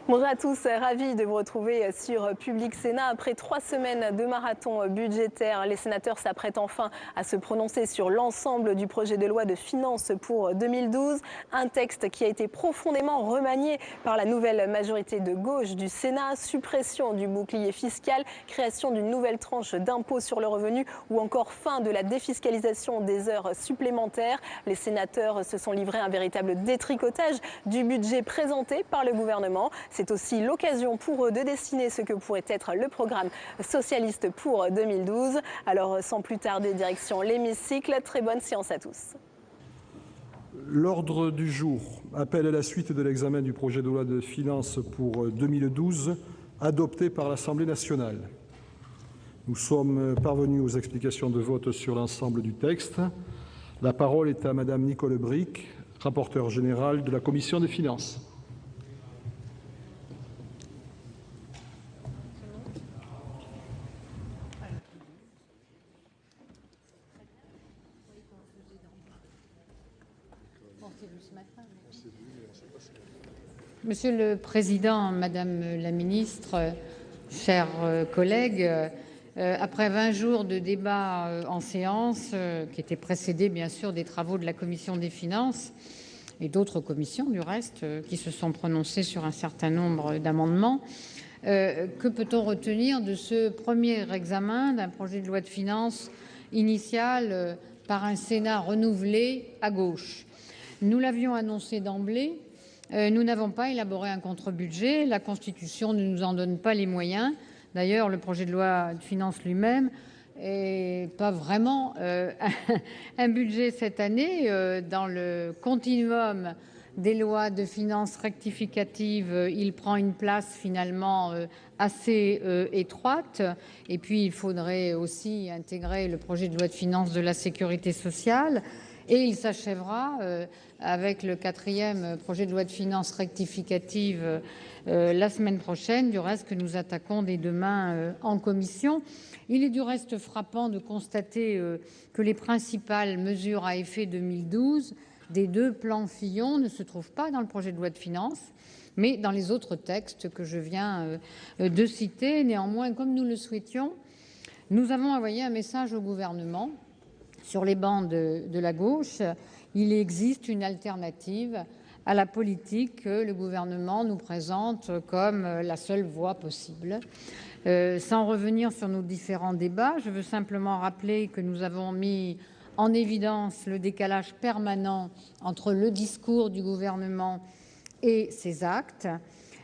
Bonjour à tous, ravi de vous retrouver sur Public Sénat. Après 3 semaines de marathon budgétaire, les sénateurs s'apprêtent enfin à se prononcer sur l'ensemble du projet de loi de finances pour 2012. Un texte qui a été profondément remanié par la nouvelle majorité de gauche du Sénat. Suppression du bouclier fiscal, création d'une nouvelle tranche d'impôt sur le revenu ou encore fin de la défiscalisation des heures supplémentaires. Les sénateurs se sont livrés à un véritable détricotage du budget présenté par le gouvernement. C'est aussi l'occasion pour eux de dessiner ce que pourrait être le programme socialiste pour 2012. Alors sans plus tarder, direction l'hémicycle. Très bonne séance à tous. L'ordre du jour appelle à la suite de l'examen du projet de loi de finances pour 2012 adopté par l'Assemblée nationale. Nous sommes parvenus aux explications de vote sur l'ensemble du texte. La parole est à Madame Nicole Bricq, rapporteure générale de la Commission des finances. Monsieur le Président, Madame la Ministre, chers collègues, après 20 jours de débat en séance, qui étaient précédés bien sûr des travaux de la Commission des finances et d'autres commissions du reste, qui se sont prononcées sur un certain nombre d'amendements, que peut-on retenir de ce premier examen d'un projet de loi de finances initial par un Sénat renouvelé à gauche? Nous l'avions annoncé d'emblée. Nous n'avons pas élaboré un contre-budget. La Constitution ne nous en donne pas les moyens. D'ailleurs, le projet de loi de finances lui-même n'est pas vraiment un budget cette année. Dans le continuum des lois de finances rectificatives, il prend une place finalement assez étroite. Et puis, il faudrait aussi intégrer le projet de loi de finances de la sécurité sociale. Et il s'achèvera avec le 4e projet de loi de finances rectificative la semaine prochaine, du reste que nous attaquons dès demain en commission. Il est du reste frappant de constater que les principales mesures à effet 2012 des 2 plans Fillon ne se trouvent pas dans le projet de loi de finances, mais dans les autres textes que je viens de citer. Néanmoins, comme nous le souhaitions, nous avons envoyé un message au gouvernement. Sur les bancs de la gauche, il existe une alternative à la politique que le gouvernement nous présente comme la seule voie possible. Sans revenir sur nos différents débats, je veux simplement rappeler que nous avons mis en évidence le décalage permanent entre le discours du gouvernement et ses actes.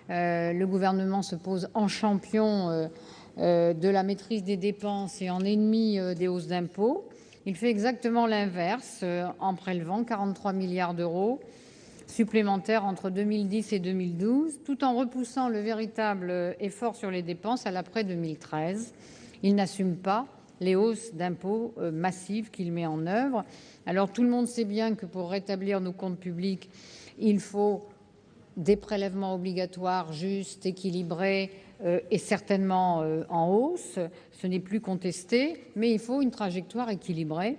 Le gouvernement se pose en champion de la maîtrise des dépenses et en ennemi des hausses d'impôts. Il fait exactement l'inverse en prélevant 43 milliards d'euros supplémentaires entre 2010 et 2012, tout en repoussant le véritable effort sur les dépenses à l'après 2013. Il n'assume pas les hausses d'impôts massives qu'il met en œuvre. Alors tout le monde sait bien que pour rétablir nos comptes publics, il faut des prélèvements obligatoires justes, équilibrés et certainement en hausse. Ce n'est plus contesté, mais il faut une trajectoire équilibrée,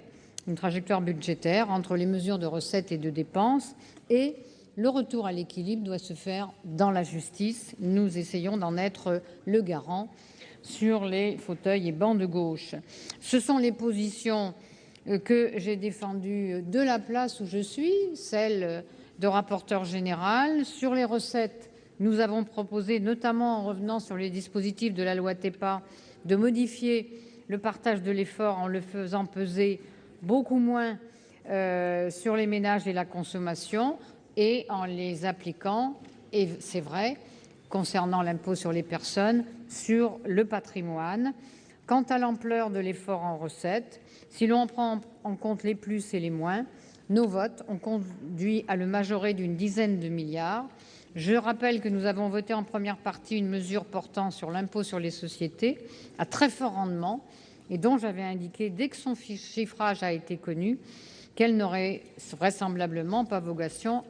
une trajectoire budgétaire entre les mesures de recettes et de dépenses, et le retour à l'équilibre doit se faire dans la justice. Nous essayons d'en être le garant sur les fauteuils et bancs de gauche. Ce sont les positions que j'ai défendues de la place où je suis, celle de rapporteur général. Sur les recettes, nous avons proposé, notamment en revenant sur les dispositifs de la loi TEPA, de modifier le partage de l'effort en le faisant peser beaucoup moins sur les ménages et la consommation et en les appliquant, et c'est vrai, concernant l'impôt sur les personnes, sur le patrimoine. Quant à l'ampleur de l'effort en recettes, si l'on prend en compte les plus et les moins, nos votes ont conduit à le majorer d'une dizaine de milliards. Je rappelle que nous avons voté en première partie une mesure portant sur l'impôt sur les sociétés à très fort rendement et dont j'avais indiqué, dès que son chiffrage a été connu, qu'elle n'aurait vraisemblablement pas vocation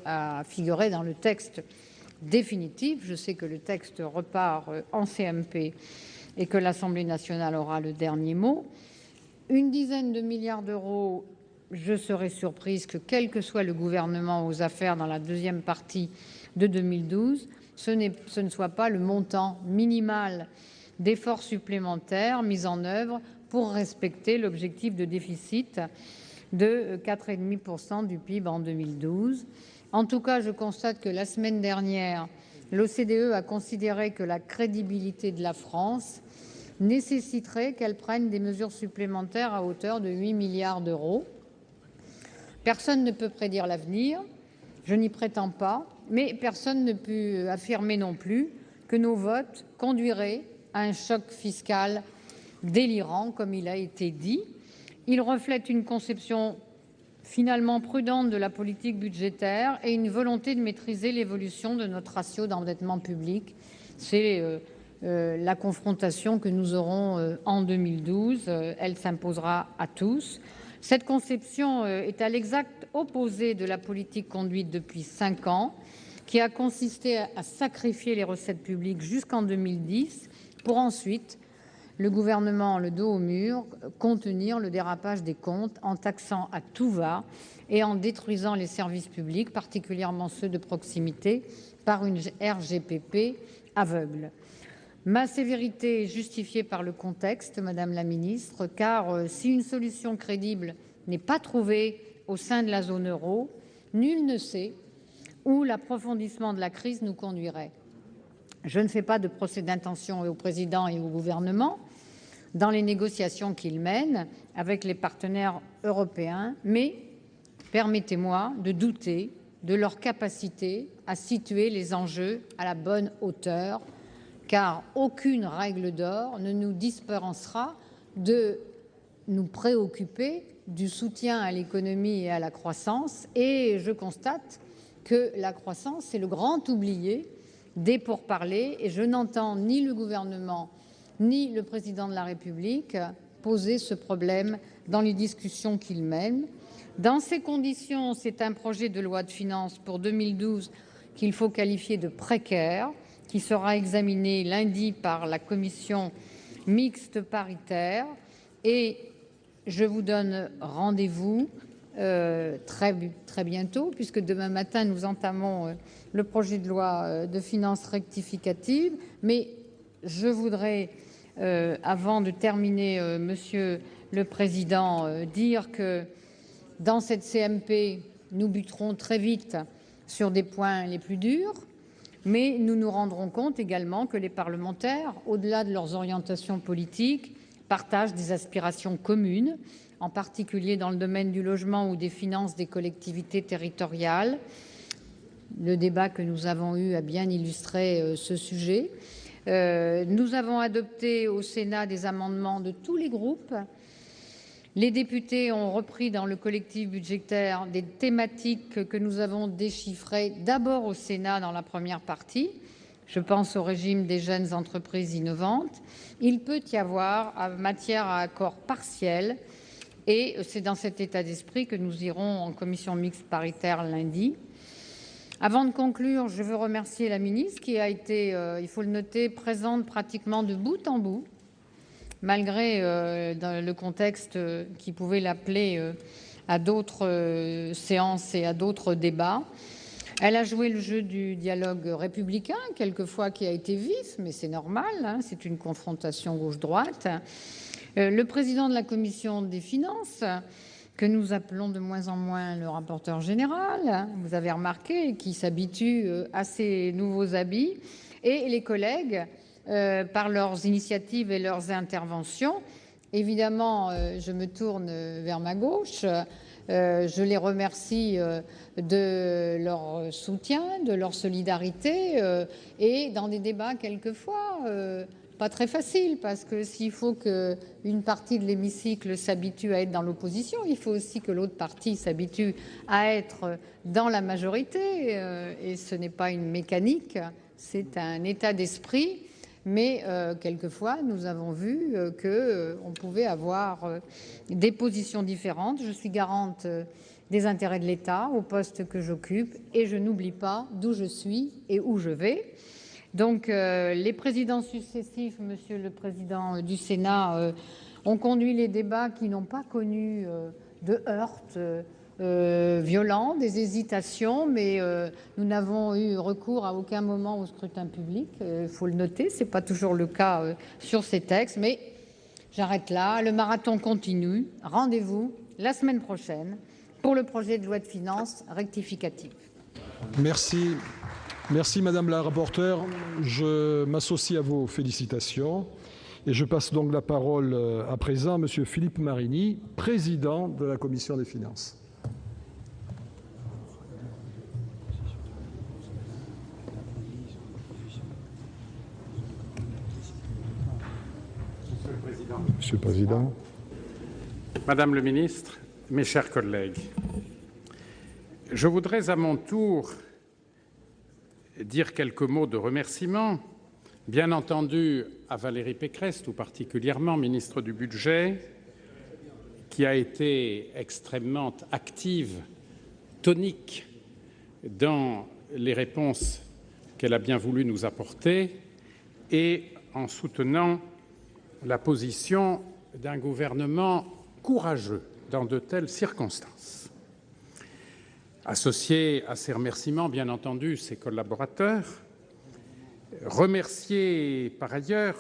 à figurer dans le texte définitif. Je sais que le texte repart en CMP et que l'Assemblée nationale aura le dernier mot. Une dizaine de milliards d'euros, je serais surprise que, quel que soit le gouvernement aux affaires dans la deuxième partie de 2012, ce ne soit pas le montant minimal d'efforts supplémentaires mis en œuvre pour respecter l'objectif de déficit de 4,5% du PIB en 2012. En tout cas, je constate que la semaine dernière, l'OCDE a considéré que la crédibilité de la France nécessiterait qu'elle prenne des mesures supplémentaires à hauteur de 8 milliards d'euros. Personne ne peut prédire l'avenir, je n'y prétends pas, mais personne ne peut affirmer non plus que nos votes conduiraient à un choc fiscal délirant, comme il a été dit. Il reflète une conception finalement prudente de la politique budgétaire et une volonté de maîtriser l'évolution de notre ratio d'endettement public. C'est la confrontation que nous aurons en 2012. Elle s'imposera à tous. Cette conception est à l'exact opposé de la politique conduite depuis 5 ans, qui a consisté à sacrifier les recettes publiques jusqu'en 2010 pour ensuite, le gouvernement, le dos au mur, contenir le dérapage des comptes en taxant à tout va et en détruisant les services publics, particulièrement ceux de proximité, par une RGPP aveugle. Ma sévérité est justifiée par le contexte, Madame la Ministre, car si une solution crédible n'est pas trouvée au sein de la zone euro, nul ne sait où l'approfondissement de la crise nous conduirait. Je ne fais pas de procès d'intention au président et au gouvernement dans les négociations qu'ils mènent avec les partenaires européens, mais permettez-moi de douter de leur capacité à situer les enjeux à la bonne hauteur, car aucune règle d'or ne nous dispensera de nous préoccuper du soutien à l'économie et à la croissance. Et je constate que la croissance est le grand oublié des pourparlers, et je n'entends ni le gouvernement ni le président de la République poser ce problème dans les discussions qu'ils mènent. Dans ces conditions, c'est un projet de loi de finances pour 2012 qu'il faut qualifier de précaire, qui sera examiné lundi par la commission mixte paritaire. Et je vous donne rendez-vous très bientôt, puisque demain matin, nous entamons le projet de loi de finances rectificative. Mais je voudrais, avant de terminer, Monsieur le Président, dire que dans cette CMP, nous buterons très vite sur des points les plus durs, mais nous nous rendrons compte également que les parlementaires, au-delà de leurs orientations politiques, partagent des aspirations communes, en particulier dans le domaine du logement ou des finances des collectivités territoriales. Le débat que nous avons eu a bien illustré ce sujet. Nous avons adopté au Sénat des amendements de tous les groupes. Les députés ont repris dans le collectif budgétaire des thématiques que nous avons déchiffrées d'abord au Sénat dans la première partie. Je pense au régime des jeunes entreprises innovantes. Il peut y avoir matière à accord partiel, et c'est dans cet état d'esprit que nous irons en commission mixte paritaire lundi. Avant de conclure, je veux remercier la ministre qui a été, il faut le noter, présente pratiquement de bout en bout, malgré dans le contexte qui pouvait l'appeler à d'autres séances et à d'autres débats. Elle a joué le jeu du dialogue républicain, quelquefois qui a été vif, mais c'est normal, hein, c'est une confrontation gauche-droite. Le président de la commission des finances, que nous appelons de moins en moins le rapporteur général, vous avez remarqué, qui s'habitue à ces nouveaux habits, et les collègues, par leurs initiatives et leurs interventions. Évidemment, je me tourne vers ma gauche. Je les remercie de leur soutien, de leur solidarité, et dans des débats quelquefois pas très faciles, parce que s'il faut qu'une partie de l'hémicycle s'habitue à être dans l'opposition, il faut aussi que l'autre partie s'habitue à être dans la majorité, et ce n'est pas une mécanique, c'est un état d'esprit. Mais quelquefois, nous avons vu qu'on pouvait avoir des positions différentes. Je suis garante des intérêts de l'État au poste que j'occupe, et je n'oublie pas d'où je suis et où je vais. Donc, les présidents successifs, Monsieur le Président du Sénat, ont conduit les débats qui n'ont pas connu de heurts violents, des hésitations, mais nous n'avons eu recours à aucun moment au scrutin public. Il faut le noter, ce n'est pas toujours le cas sur ces textes, mais j'arrête là. Le marathon continue. Rendez-vous la semaine prochaine pour le projet de loi de finances rectificative. Merci. Merci Madame la rapporteure. Je m'associe à vos félicitations et je passe donc la parole à présent à Monsieur Philippe Marini, président de la Commission des finances. Monsieur le Président. Madame le ministre, mes chers collègues, je voudrais à mon tour dire quelques mots de remerciement, bien entendu à Valérie Pécresse, tout particulièrement ministre du Budget, qui a été extrêmement active, tonique dans les réponses qu'elle a bien voulu nous apporter et en soutenant la position d'un gouvernement courageux dans de telles circonstances. Associer à ces remerciements, bien entendu, ses collaborateurs, remercier par ailleurs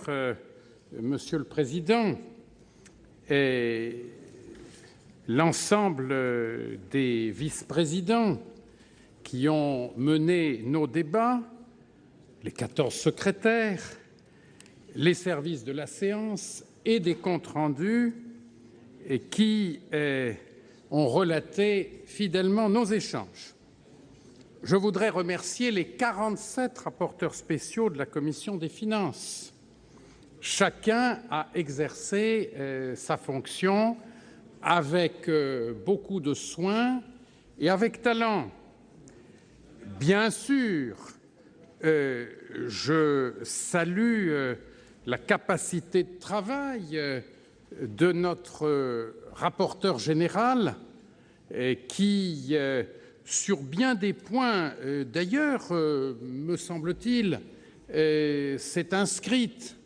Monsieur le Président et l'ensemble des vice-présidents qui ont mené nos débats, les 14 secrétaires, les services de la séance et des comptes rendus et qui ont relaté fidèlement nos échanges. Je voudrais remercier les 47 rapporteurs spéciaux de la Commission des finances. Chacun a exercé sa fonction avec beaucoup de soin et avec talent. Bien sûr, je salue la capacité de travail de notre rapporteur général qui, sur bien des points, d'ailleurs, me semble-t-il, s'est inscrite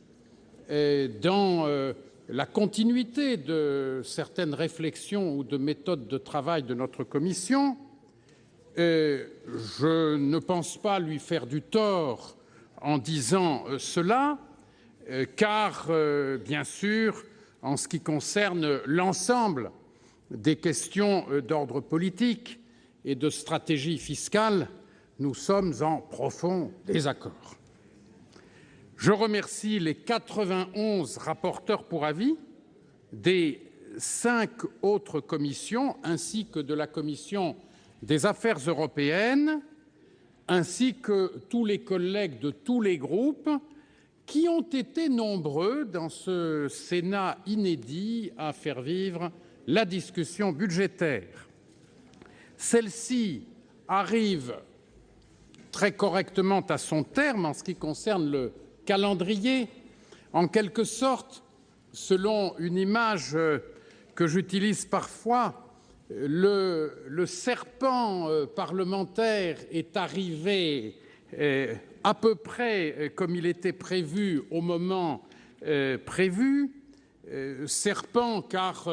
dans la continuité de certaines réflexions ou de méthodes de travail de notre commission. Je ne pense pas lui faire du tort en disant cela, car, bien sûr, en ce qui concerne l'ensemble des questions d'ordre politique et de stratégie fiscale, nous sommes en profond désaccord. Je remercie les 91 rapporteurs pour avis des 5 autres commissions, ainsi que de la Commission des affaires européennes, ainsi que tous les collègues de tous les groupes qui ont été nombreux dans ce Sénat inédit à faire vivre la discussion budgétaire. Celle-ci arrive très correctement à son terme en ce qui concerne le calendrier, en quelque sorte, selon une image que j'utilise parfois, le serpent parlementaire est arrivé à peu près comme il était prévu au moment prévu. Serpent car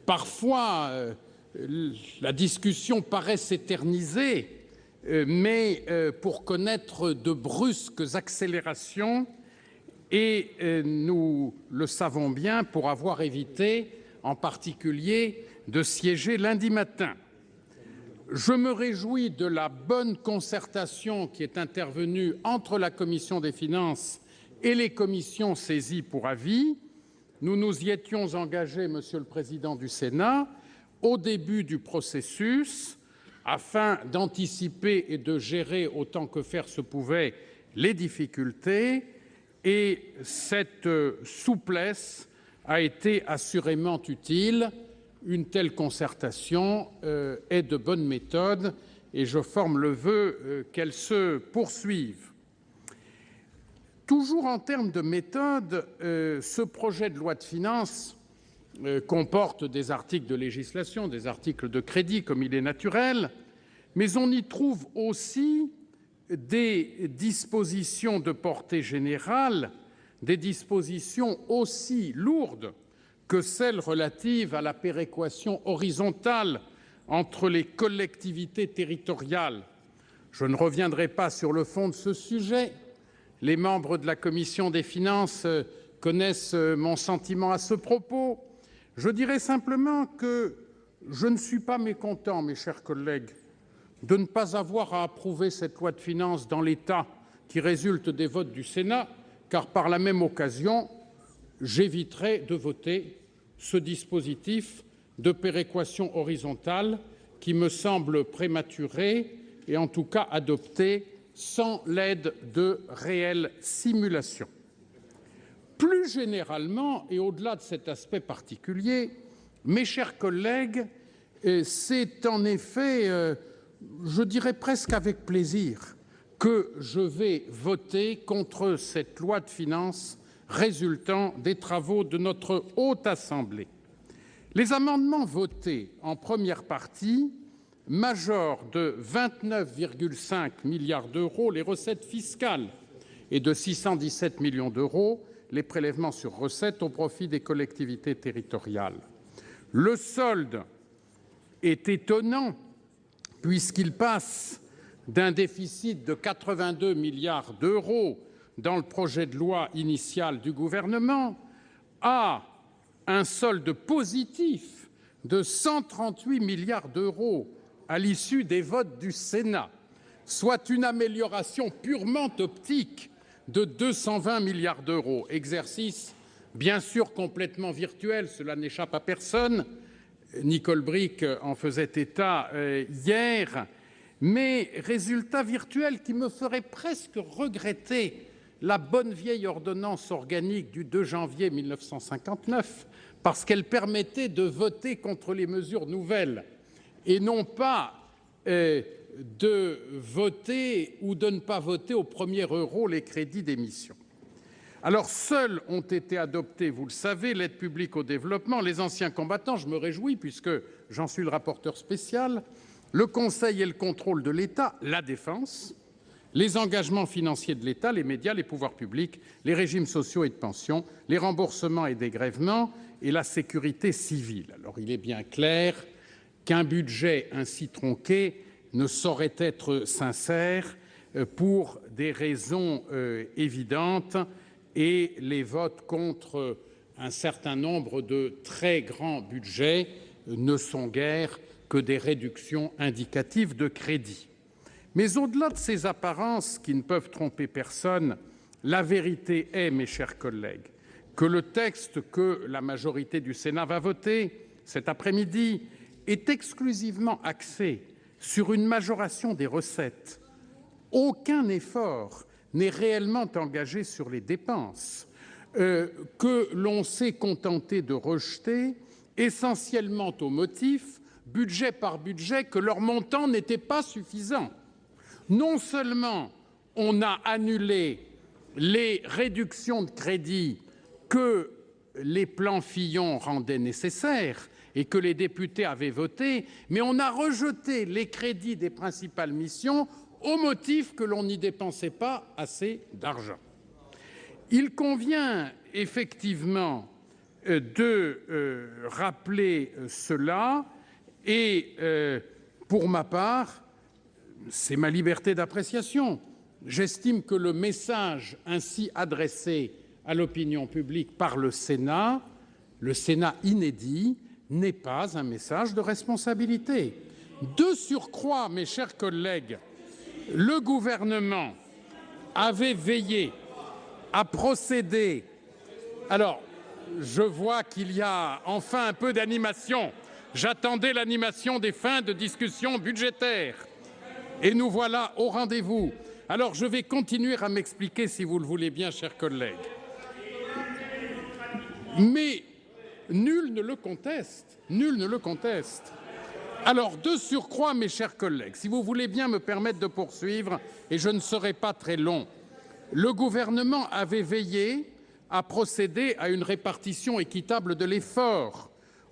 parfois la discussion paraît s'éterniser, mais pour connaître de brusques accélérations, et nous le savons bien pour avoir évité en particulier de siéger lundi matin. Je me réjouis de la bonne concertation qui est intervenue entre la Commission des finances et les commissions saisies pour avis. Nous nous y étions engagés, Monsieur le Président du Sénat, au début du processus, afin d'anticiper et de gérer autant que faire se pouvait les difficultés, et cette souplesse a été assurément utile. Une telle concertation est de bonne méthode et je forme le vœu qu'elle se poursuive. Toujours en termes de méthode, ce projet de loi de finances comporte des articles de législation, des articles de crédit, comme il est naturel, mais on y trouve aussi des dispositions de portée générale, des dispositions aussi lourdes que celles relatives à la péréquation horizontale entre les collectivités territoriales. Je ne reviendrai pas sur le fond de ce sujet. Les membres de la commission des finances connaissent mon sentiment à ce propos. Je dirais simplement que je ne suis pas mécontent, mes chers collègues, de ne pas avoir à approuver cette loi de finances dans l'état qui résulte des votes du Sénat, car par la même occasion, j'éviterai de voter ce dispositif de péréquation horizontale qui me semble prématuré et en tout cas adopté sans l'aide de réelles simulations. Plus généralement, et au-delà de cet aspect particulier, mes chers collègues, c'est en effet, je dirais presque avec plaisir, que je vais voter contre cette loi de finances résultant des travaux de notre Haute Assemblée. Les amendements votés en première partie majorent de 29,5 milliards d'euros les recettes fiscales et de 617 millions d'euros les prélèvements sur recettes au profit des collectivités territoriales. Le solde est étonnant puisqu'il passe d'un déficit de 82 milliards d'euros dans le projet de loi initial du gouvernement à un solde positif de 138 milliards d'euros à l'issue des votes du Sénat, soit une amélioration purement optique de 220 milliards d'euros. Exercice bien sûr complètement virtuel, cela n'échappe à personne. Nicole Bricq en faisait état hier, mais résultat virtuel qui me ferait presque regretter la bonne vieille ordonnance organique du 2 janvier 1959, parce qu'elle permettait de voter contre les mesures nouvelles et non pas de voter ou de ne pas voter au premier euro les crédits d'émission. Alors seuls ont été adoptés, vous le savez, l'aide publique au développement, les anciens combattants, je me réjouis puisque j'en suis le rapporteur spécial, le conseil et le contrôle de l'État, la défense, les engagements financiers de l'État, les médias, les pouvoirs publics, les régimes sociaux et de pension, les remboursements et dégrèvements et la sécurité civile. Alors il est bien clair qu'un budget ainsi tronqué ne saurait être sincère pour des raisons évidentes et les votes contre un certain nombre de très grands budgets ne sont guère que des réductions indicatives de crédits. Mais au-delà de ces apparences qui ne peuvent tromper personne, la vérité est, mes chers collègues, que le texte que la majorité du Sénat va voter cet après-midi est exclusivement axé sur une majoration des recettes. Aucun effort n'est réellement engagé sur les dépenses, que l'on s'est contenté de rejeter essentiellement au motif, budget par budget, que leur montant n'était pas suffisant. Non seulement on a annulé les réductions de crédits que les plans Fillon rendaient nécessaires et que les députés avaient votées, mais on a rejeté les crédits des principales missions au motif que l'on n'y dépensait pas assez d'argent. Il convient effectivement de rappeler cela et, pour ma part, c'est ma liberté d'appréciation. J'estime que le message ainsi adressé à l'opinion publique par le Sénat inédit, n'est pas un message de responsabilité. De surcroît, mes chers collègues, le gouvernement avait veillé à procéder. Alors, je vois qu'il y a enfin un peu d'animation. J'attendais l'animation des fins de discussion budgétaire. Et nous voilà au rendez-vous. Alors, je vais continuer à m'expliquer, si vous le voulez bien, chers collègues. Mais nul ne le conteste. Nul ne le conteste. Alors, de surcroît, mes chers collègues, si vous voulez bien me permettre de poursuivre, et je ne serai pas très long, le gouvernement avait veillé à procéder à une répartition équitable de l'effort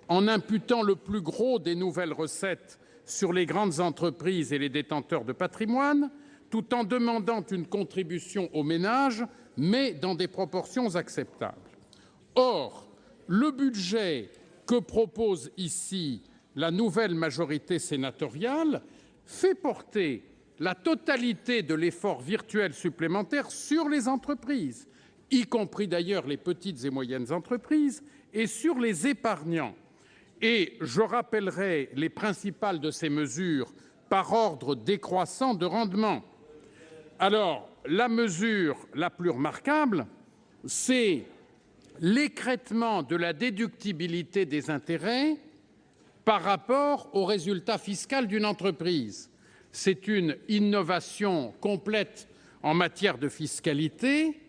en imputant le plus gros des nouvelles recettes sur les grandes entreprises et les détenteurs de patrimoine, tout en demandant une contribution aux ménages, mais dans des proportions acceptables. Or, le budget que propose ici la nouvelle majorité sénatoriale fait porter la totalité de l'effort virtuel supplémentaire sur les entreprises, y compris d'ailleurs les petites et moyennes entreprises, et sur les épargnants. Et je rappellerai les principales de ces mesures par ordre décroissant de rendement. Alors, la mesure la plus remarquable, c'est l'écrêtement de la déductibilité des intérêts par rapport au résultat fiscal d'une entreprise. C'est une innovation complète en matière de fiscalité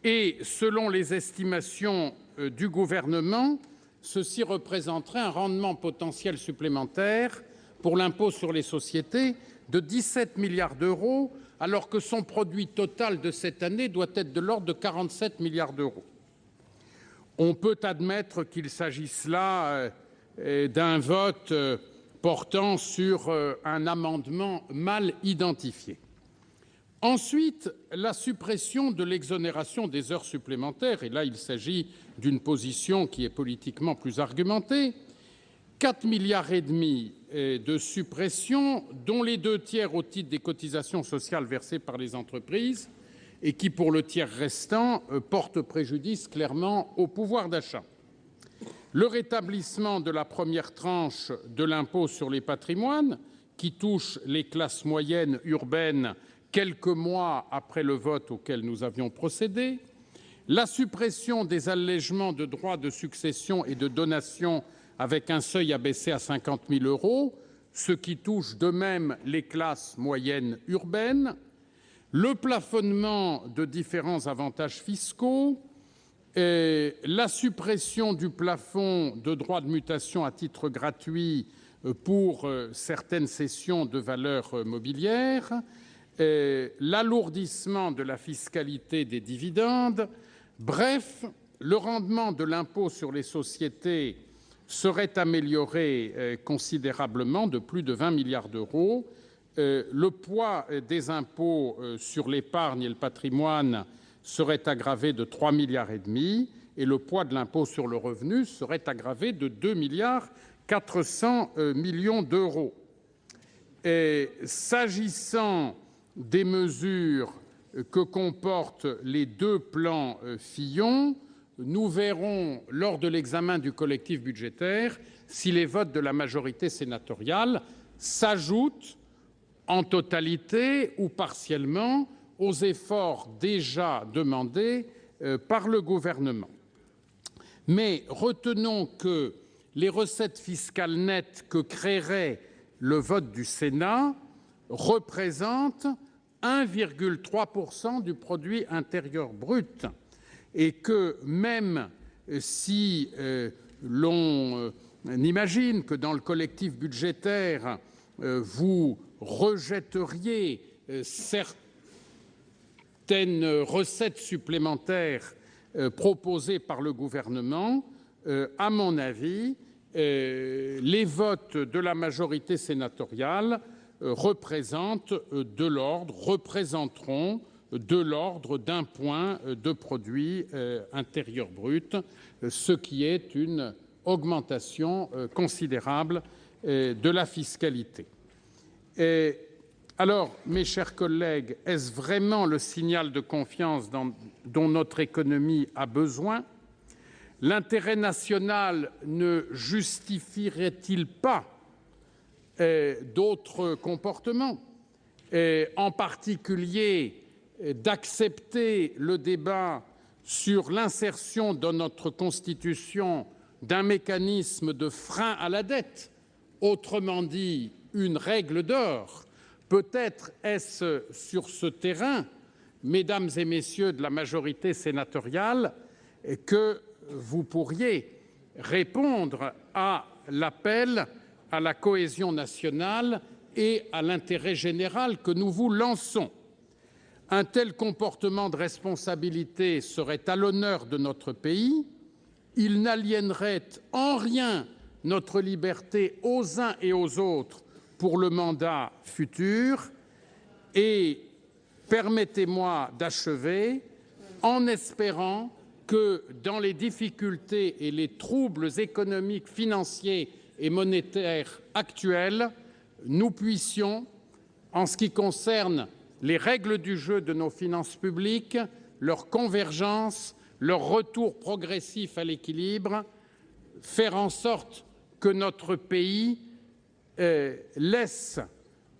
et, selon les estimations du gouvernement, ceci représenterait un rendement potentiel supplémentaire pour l'impôt sur les sociétés de 17 milliards d'euros, alors que son produit total de cette année doit être de l'ordre de 47 milliards d'euros. On peut admettre qu'il s'agisse là d'un vote portant sur un amendement mal identifié. Ensuite, la suppression de l'exonération des heures supplémentaires, et là il s'agit d'une position qui est politiquement plus argumentée, 4,5 milliards de suppression, dont les 2 tiers au titre des cotisations sociales versées par les entreprises et qui, pour le tiers restant, portent préjudice clairement au pouvoir d'achat. Le rétablissement de la première tranche de l'impôt sur les patrimoines, qui touche les classes moyennes urbaines quelques mois après le vote auquel nous avions procédé, la suppression des allègements de droits de succession et de donation avec un seuil abaissé à 50 000 euros, ce qui touche de même les classes moyennes urbaines, le plafonnement de différents avantages fiscaux, la suppression du plafond de droits de mutation à titre gratuit pour certaines cessions de valeurs mobilières, l'alourdissement de la fiscalité des dividendes. Bref, le rendement de l'impôt sur les sociétés serait amélioré considérablement de plus de 20 milliards d'euros. Le poids des impôts sur l'épargne et le patrimoine serait aggravé de 3,5 milliards et le poids de l'impôt sur le revenu serait aggravé de 2,4 milliards d'euros. S'agissant des mesures que comportent les 2 plans Fillon, nous verrons lors de l'examen du collectif budgétaire si les votes de la majorité sénatoriale s'ajoutent en totalité ou partiellement aux efforts déjà demandés par le gouvernement. Mais retenons que les recettes fiscales nettes que créerait le vote du Sénat représentent 1,3 % du produit intérieur brut et que même si l'on imagine que dans le collectif budgétaire vous rejetteriez certaines recettes supplémentaires proposées par le gouvernement, à mon avis, les votes de la majorité sénatoriale représenteront de l'ordre d'1 point de produit intérieur brut, ce qui est une augmentation considérable de la fiscalité. Alors, mes chers collègues, est-ce vraiment le signal de confiance dont notre économie a besoin? L'intérêt national ne justifierait-il pas d'autres comportements, en particulier d'accepter le débat sur l'insertion dans notre Constitution d'un mécanisme de frein à la dette, autrement dit une règle d'or? Peut-être est-ce sur ce terrain, mesdames et messieurs de la majorité sénatoriale, que vous pourriez répondre à l'appel à la cohésion nationale et à l'intérêt général que nous vous lançons. Un tel comportement de responsabilité serait à l'honneur de notre pays, il n'aliénerait en rien notre liberté aux uns et aux autres pour le mandat futur et permettez-moi d'achever en espérant que dans les difficultés et les troubles économiques, financiers et monétaires actuels, nous puissions, en ce qui concerne les règles du jeu de nos finances publiques, leur convergence, leur retour progressif à l'équilibre, faire en sorte que notre pays laisse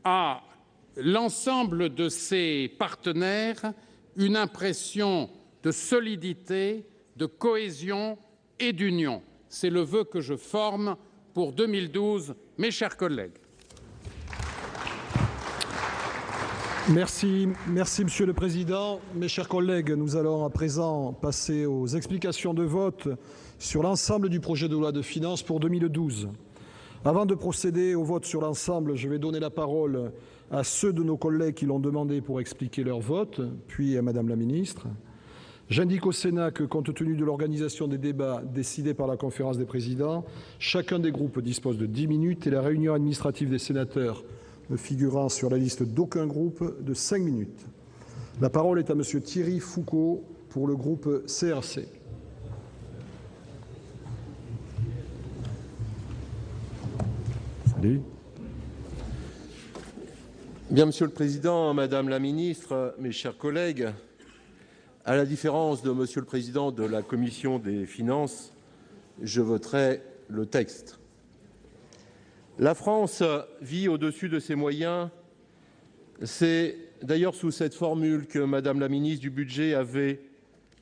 à l'ensemble de ses partenaires une impression de solidité, de cohésion et d'union. C'est le vœu que je forme pour 2012, mes chers collègues. Merci, Monsieur le Président. Mes chers collègues, nous allons à présent passer aux explications de vote sur l'ensemble du projet de loi de finances pour 2012. Avant de procéder au vote sur l'ensemble, je vais donner la parole à ceux de nos collègues qui l'ont demandé pour expliquer leur vote, puis à Madame la Ministre. J'indique au Sénat que, compte tenu de l'organisation des débats décidés par la conférence des présidents, chacun des groupes dispose de 10 minutes et la réunion administrative des sénateurs ne figurant sur la liste d'aucun groupe de 5 minutes. La parole est à Monsieur Thierry Foucault pour le groupe CRC. Salut. Bien, Monsieur le Président, Madame la Ministre, mes chers collègues, à la différence de Monsieur le Président de la Commission des finances, je voterai le texte. La France vit au-dessus de ses moyens. C'est d'ailleurs sous cette formule que Madame la Ministre du Budget avait,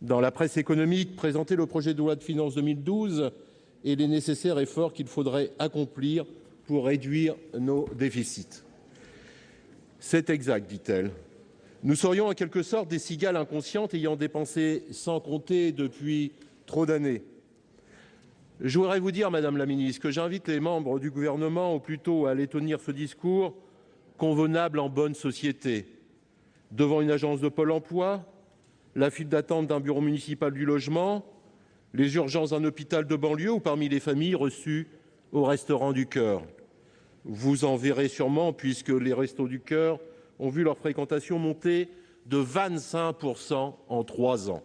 dans la presse économique, présenté le projet de loi de finances 2012 et les nécessaires efforts qu'il faudrait accomplir pour réduire nos déficits. C'est exact, dit-elle. Nous serions en quelque sorte des cigales inconscientes ayant dépensé sans compter depuis trop d'années. Je voudrais vous dire, Madame la Ministre, que j'invite les membres du gouvernement, ou plutôt à aller tenir ce discours convenable en bonne société, devant une agence de Pôle emploi, la file d'attente d'un bureau municipal du logement, les urgences d'un hôpital de banlieue ou parmi les familles reçues au restaurant du cœur. Vous en verrez sûrement, puisque les restos du cœur ont vu leur fréquentation monter de 25% en 3 ans.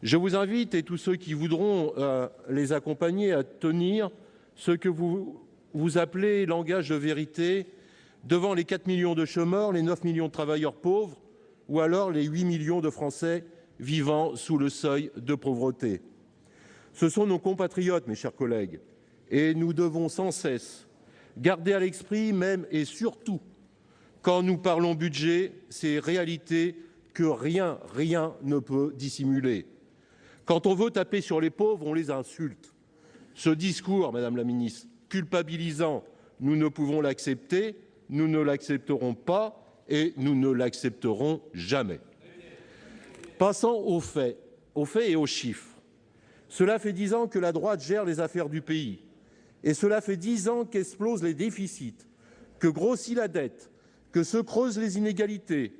Je vous invite, et tous ceux qui voudront les accompagner, à tenir ce que vous appelez langage de vérité devant les 4 millions de chômeurs, les 9 millions de travailleurs pauvres ou alors les 8 millions de Français vivant sous le seuil de pauvreté. Ce sont nos compatriotes, mes chers collègues, et nous devons sans cesse garder à l'esprit, même et surtout, quand nous parlons budget, ces réalités que rien ne peut dissimuler. Quand on veut taper sur les pauvres, on les insulte. Ce discours, Madame la Ministre, culpabilisant, nous ne pouvons l'accepter, nous ne l'accepterons pas et nous ne l'accepterons jamais. Passons aux faits et aux chiffres. Cela fait 10 ans que la droite gère les affaires du pays. Et cela fait 10 ans qu'explosent les déficits, que grossit la dette, que se creusent les inégalités,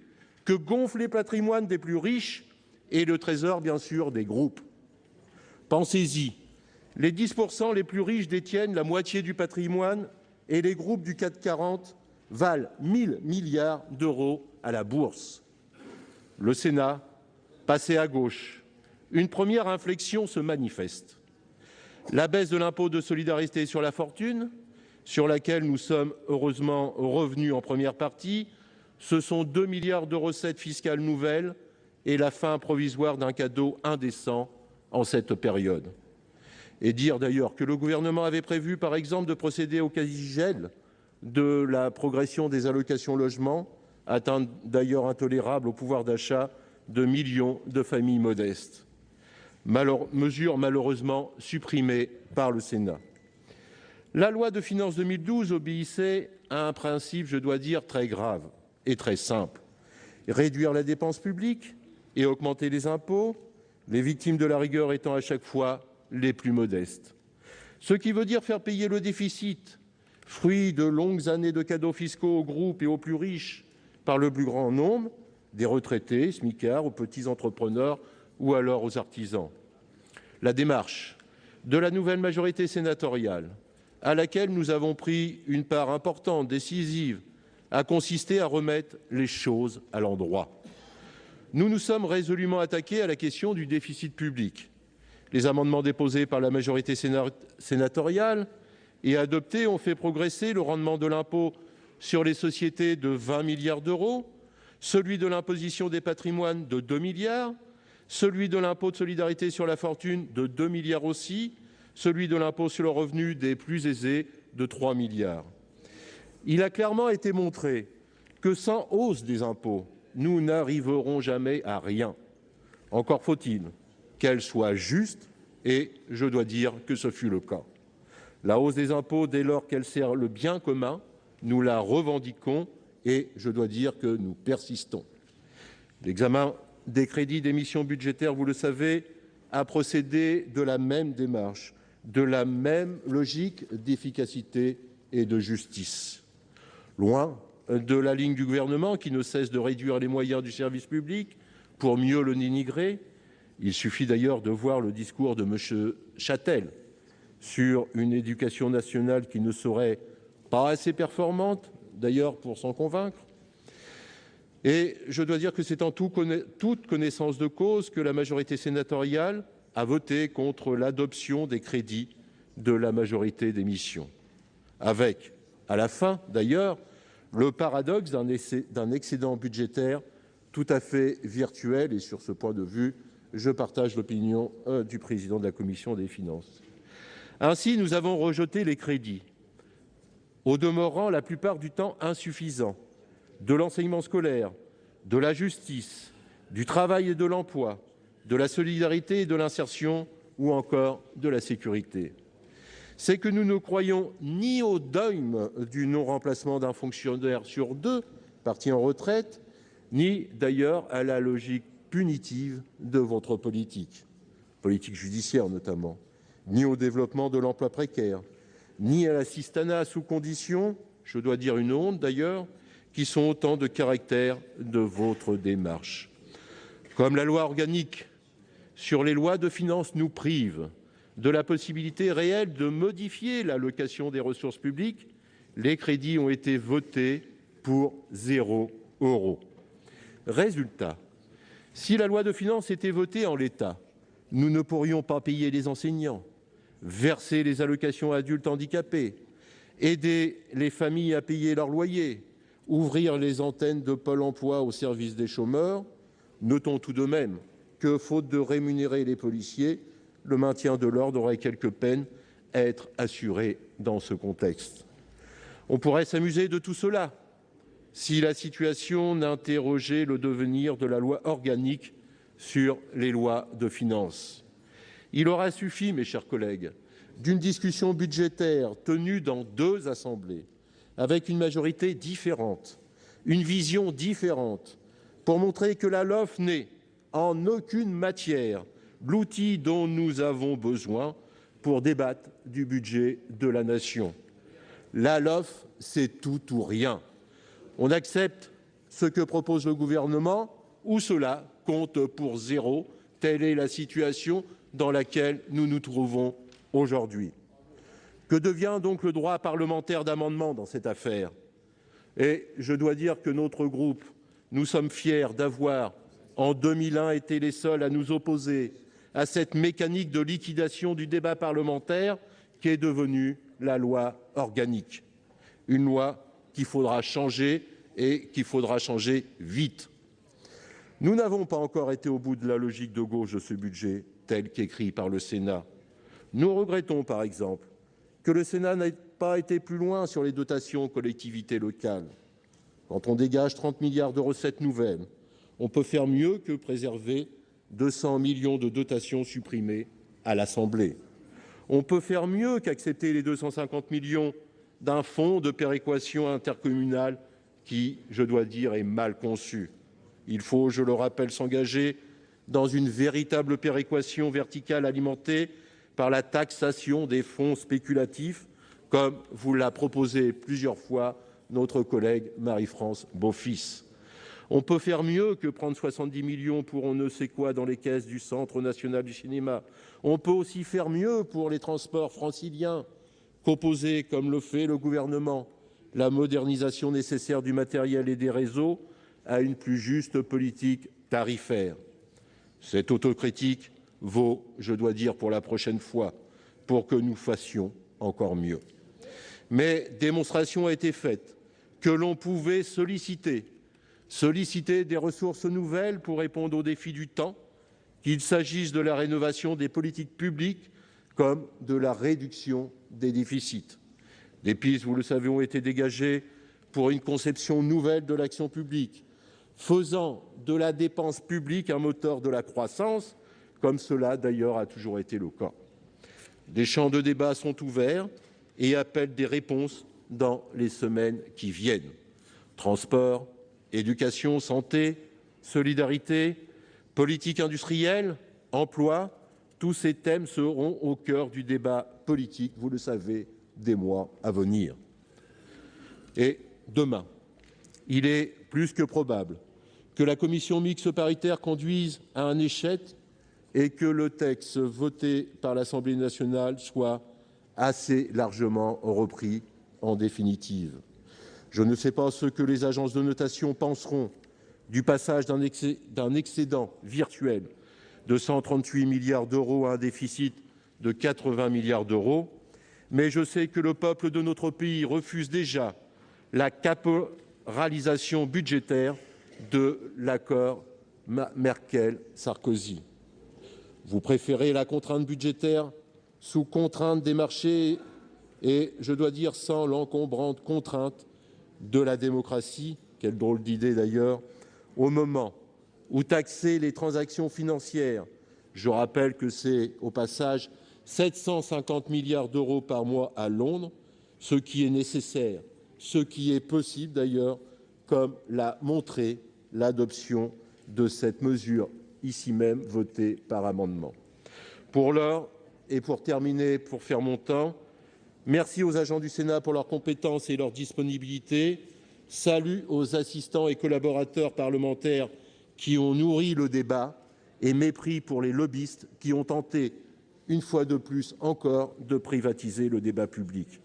que gonflent les patrimoines des plus riches et le trésor, bien sûr, des groupes. Pensez-y, les 10% les plus riches détiennent la moitié du patrimoine et les groupes du CAC 40 valent 1000 milliards d'euros à la bourse. Le Sénat, passé à gauche, une première inflexion se manifeste. La baisse de l'impôt de solidarité sur la fortune, sur laquelle nous sommes heureusement revenus en première partie, ce sont 2 milliards de recettes fiscales nouvelles et la fin provisoire d'un cadeau indécent en cette période. Et dire d'ailleurs que le gouvernement avait prévu, par exemple, de procéder au quasi-gel de la progression des allocations logement, atteinte d'ailleurs intolérable au pouvoir d'achat de millions de familles modestes. Mesure malheureusement supprimée par le Sénat. La loi de finances 2012 obéissait à un principe, je dois dire, très grave et très simple. Réduire la dépense publique et augmenter les impôts, les victimes de la rigueur étant à chaque fois les plus modestes. Ce qui veut dire faire payer le déficit, fruit de longues années de cadeaux fiscaux aux groupes et aux plus riches par le plus grand nombre, des retraités, smicards, aux petits entrepreneurs ou alors aux artisans. La démarche de la nouvelle majorité sénatoriale, à laquelle nous avons pris une part importante, décisive, a consisté à remettre les choses à l'endroit. Nous nous sommes résolument attaqués à la question du déficit public. Les amendements déposés par la majorité sénatoriale et adoptés ont fait progresser le rendement de l'impôt sur les sociétés de 20 milliards d'euros, celui de l'imposition des patrimoines de 2 milliards, celui de l'impôt de solidarité sur la fortune de 2 milliards aussi, celui de l'impôt sur le revenu des plus aisés de 3 milliards. Il a clairement été montré que sans hausse des impôts, nous n'arriverons jamais à rien. Encore faut-il qu'elle soit juste, et je dois dire que ce fut le cas. La hausse des impôts, dès lors qu'elle sert le bien commun, nous la revendiquons et je dois dire que nous persistons. L'examen des crédits des missions budgétaires, vous le savez, a procédé de la même démarche, de la même logique d'efficacité et de justice. Loin de la ligne du gouvernement qui ne cesse de réduire les moyens du service public pour mieux le dénigrer, il suffit d'ailleurs de voir le discours de M. Châtel sur une éducation nationale qui ne serait pas assez performante, d'ailleurs pour s'en convaincre. Et je dois dire que c'est en toute connaissance de cause que la majorité sénatoriale a voté contre l'adoption des crédits de la majorité des missions, avec, à la fin d'ailleurs, le paradoxe d'un excédent budgétaire tout à fait virtuel. Et sur ce point de vue, je partage l'opinion du président de la commission des finances. Ainsi, nous avons rejeté les crédits, au demeurant la plupart du temps insuffisants, de l'enseignement scolaire, de la justice, du travail et de l'emploi, de la solidarité et de l'insertion ou encore de la sécurité. C'est que nous ne croyons ni au dogme du non-remplacement d'un fonctionnaire sur 2 parti en retraite, ni d'ailleurs à la logique punitive de votre politique judiciaire notamment, ni au développement de l'emploi précaire, ni à l'assistanat sous condition, je dois dire une honte d'ailleurs, qui sont autant de caractères de votre démarche. Comme la loi organique sur les lois de finances nous prive de la possibilité réelle de modifier l'allocation des ressources publiques, les crédits ont été votés pour 0 €. Résultat, si la loi de finances était votée en l'état, nous ne pourrions pas payer les enseignants, verser les allocations adultes handicapés, aider les familles à payer leur loyer, ouvrir les antennes de Pôle emploi au service des chômeurs. Notons tout de même que, faute de rémunérer les policiers, le maintien de l'ordre aurait quelque peine à être assuré dans ce contexte. On pourrait s'amuser de tout cela si la situation n'interrogeait le devenir de la loi organique sur les lois de finances. Il aura suffi, mes chers collègues, d'une discussion budgétaire tenue dans 2 assemblées, avec une majorité différente, une vision différente, pour montrer que la LOLF n'est en aucune matière l'outil dont nous avons besoin pour débattre du budget de la nation. La LOLF, c'est tout ou rien. On accepte ce que propose le gouvernement ou cela compte pour 0. Telle est la situation dans laquelle nous nous trouvons aujourd'hui. Que devient donc le droit parlementaire d'amendement dans cette affaire? Et je dois dire que notre groupe, nous sommes fiers d'avoir, en 2001, été les seuls à nous opposer à cette mécanique de liquidation du débat parlementaire qui est devenue la loi organique. Une loi qu'il faudra changer et qu'il faudra changer vite. Nous n'avons pas encore été au bout de la logique de gauche de ce budget tel qu'écrit par le Sénat. Nous regrettons, par exemple, que le Sénat n'ait pas été plus loin sur les dotations aux collectivités locales. Quand on dégage 30 milliards de recettes nouvelles, on peut faire mieux que préserver 200 millions de dotations supprimées à l'Assemblée. On peut faire mieux qu'accepter les 250 millions d'un fonds de péréquation intercommunale qui, je dois dire, est mal conçu. Il faut, je le rappelle, s'engager dans une véritable péréquation verticale alimentée par la taxation des fonds spéculatifs, comme vous l'a proposé plusieurs fois notre collègue Marie-France Beaufils. On peut faire mieux que prendre 70 millions pour on ne sait quoi dans les caisses du Centre national du cinéma. On peut aussi faire mieux pour les transports franciliens qu'opposer, comme le fait le gouvernement, la modernisation nécessaire du matériel et des réseaux à une plus juste politique tarifaire. Cette autocritique vaut, je dois dire, pour la prochaine fois, pour que nous fassions encore mieux. Mais démonstration a été faite que l'on pouvait solliciter des ressources nouvelles pour répondre aux défis du temps, qu'il s'agisse de la rénovation des politiques publiques comme de la réduction des déficits. Des pistes, vous le savez, ont été dégagées pour une conception nouvelle de l'action publique, faisant de la dépense publique un moteur de la croissance, comme cela d'ailleurs a toujours été le cas. Des champs de débat sont ouverts et appellent des réponses dans les semaines qui viennent. Transport, éducation, santé, solidarité, politique industrielle, emploi, tous ces thèmes seront au cœur du débat politique, vous le savez, des mois à venir. Et demain, il est plus que probable que la commission mixte paritaire conduise à un échec et que le texte voté par l'Assemblée nationale soit assez largement repris en définitive. Je ne sais pas ce que les agences de notation penseront du passage d'un excédent virtuel de 138 milliards d'euros à un déficit de 80 milliards d'euros, mais je sais que le peuple de notre pays refuse déjà la caporalisation budgétaire de l'accord Merkel-Sarkozy. Vous préférez la contrainte budgétaire sous contrainte des marchés et, je dois dire, sans l'encombrante contrainte de la démocratie, quelle drôle d'idée d'ailleurs, au moment où taxer les transactions financières, je rappelle que c'est au passage 750 milliards d'euros par mois à Londres, ce qui est nécessaire, ce qui est possible d'ailleurs, comme l'a montré l'adoption de cette mesure ici même votée par amendement. Pour l'heure, et pour terminer, pour faire mon temps, merci aux agents du Sénat pour leurs compétences et leur disponibilité. Salut aux assistants et collaborateurs parlementaires qui ont nourri le débat et mépris pour les lobbyistes qui ont tenté, une fois de plus encore, de privatiser le débat public.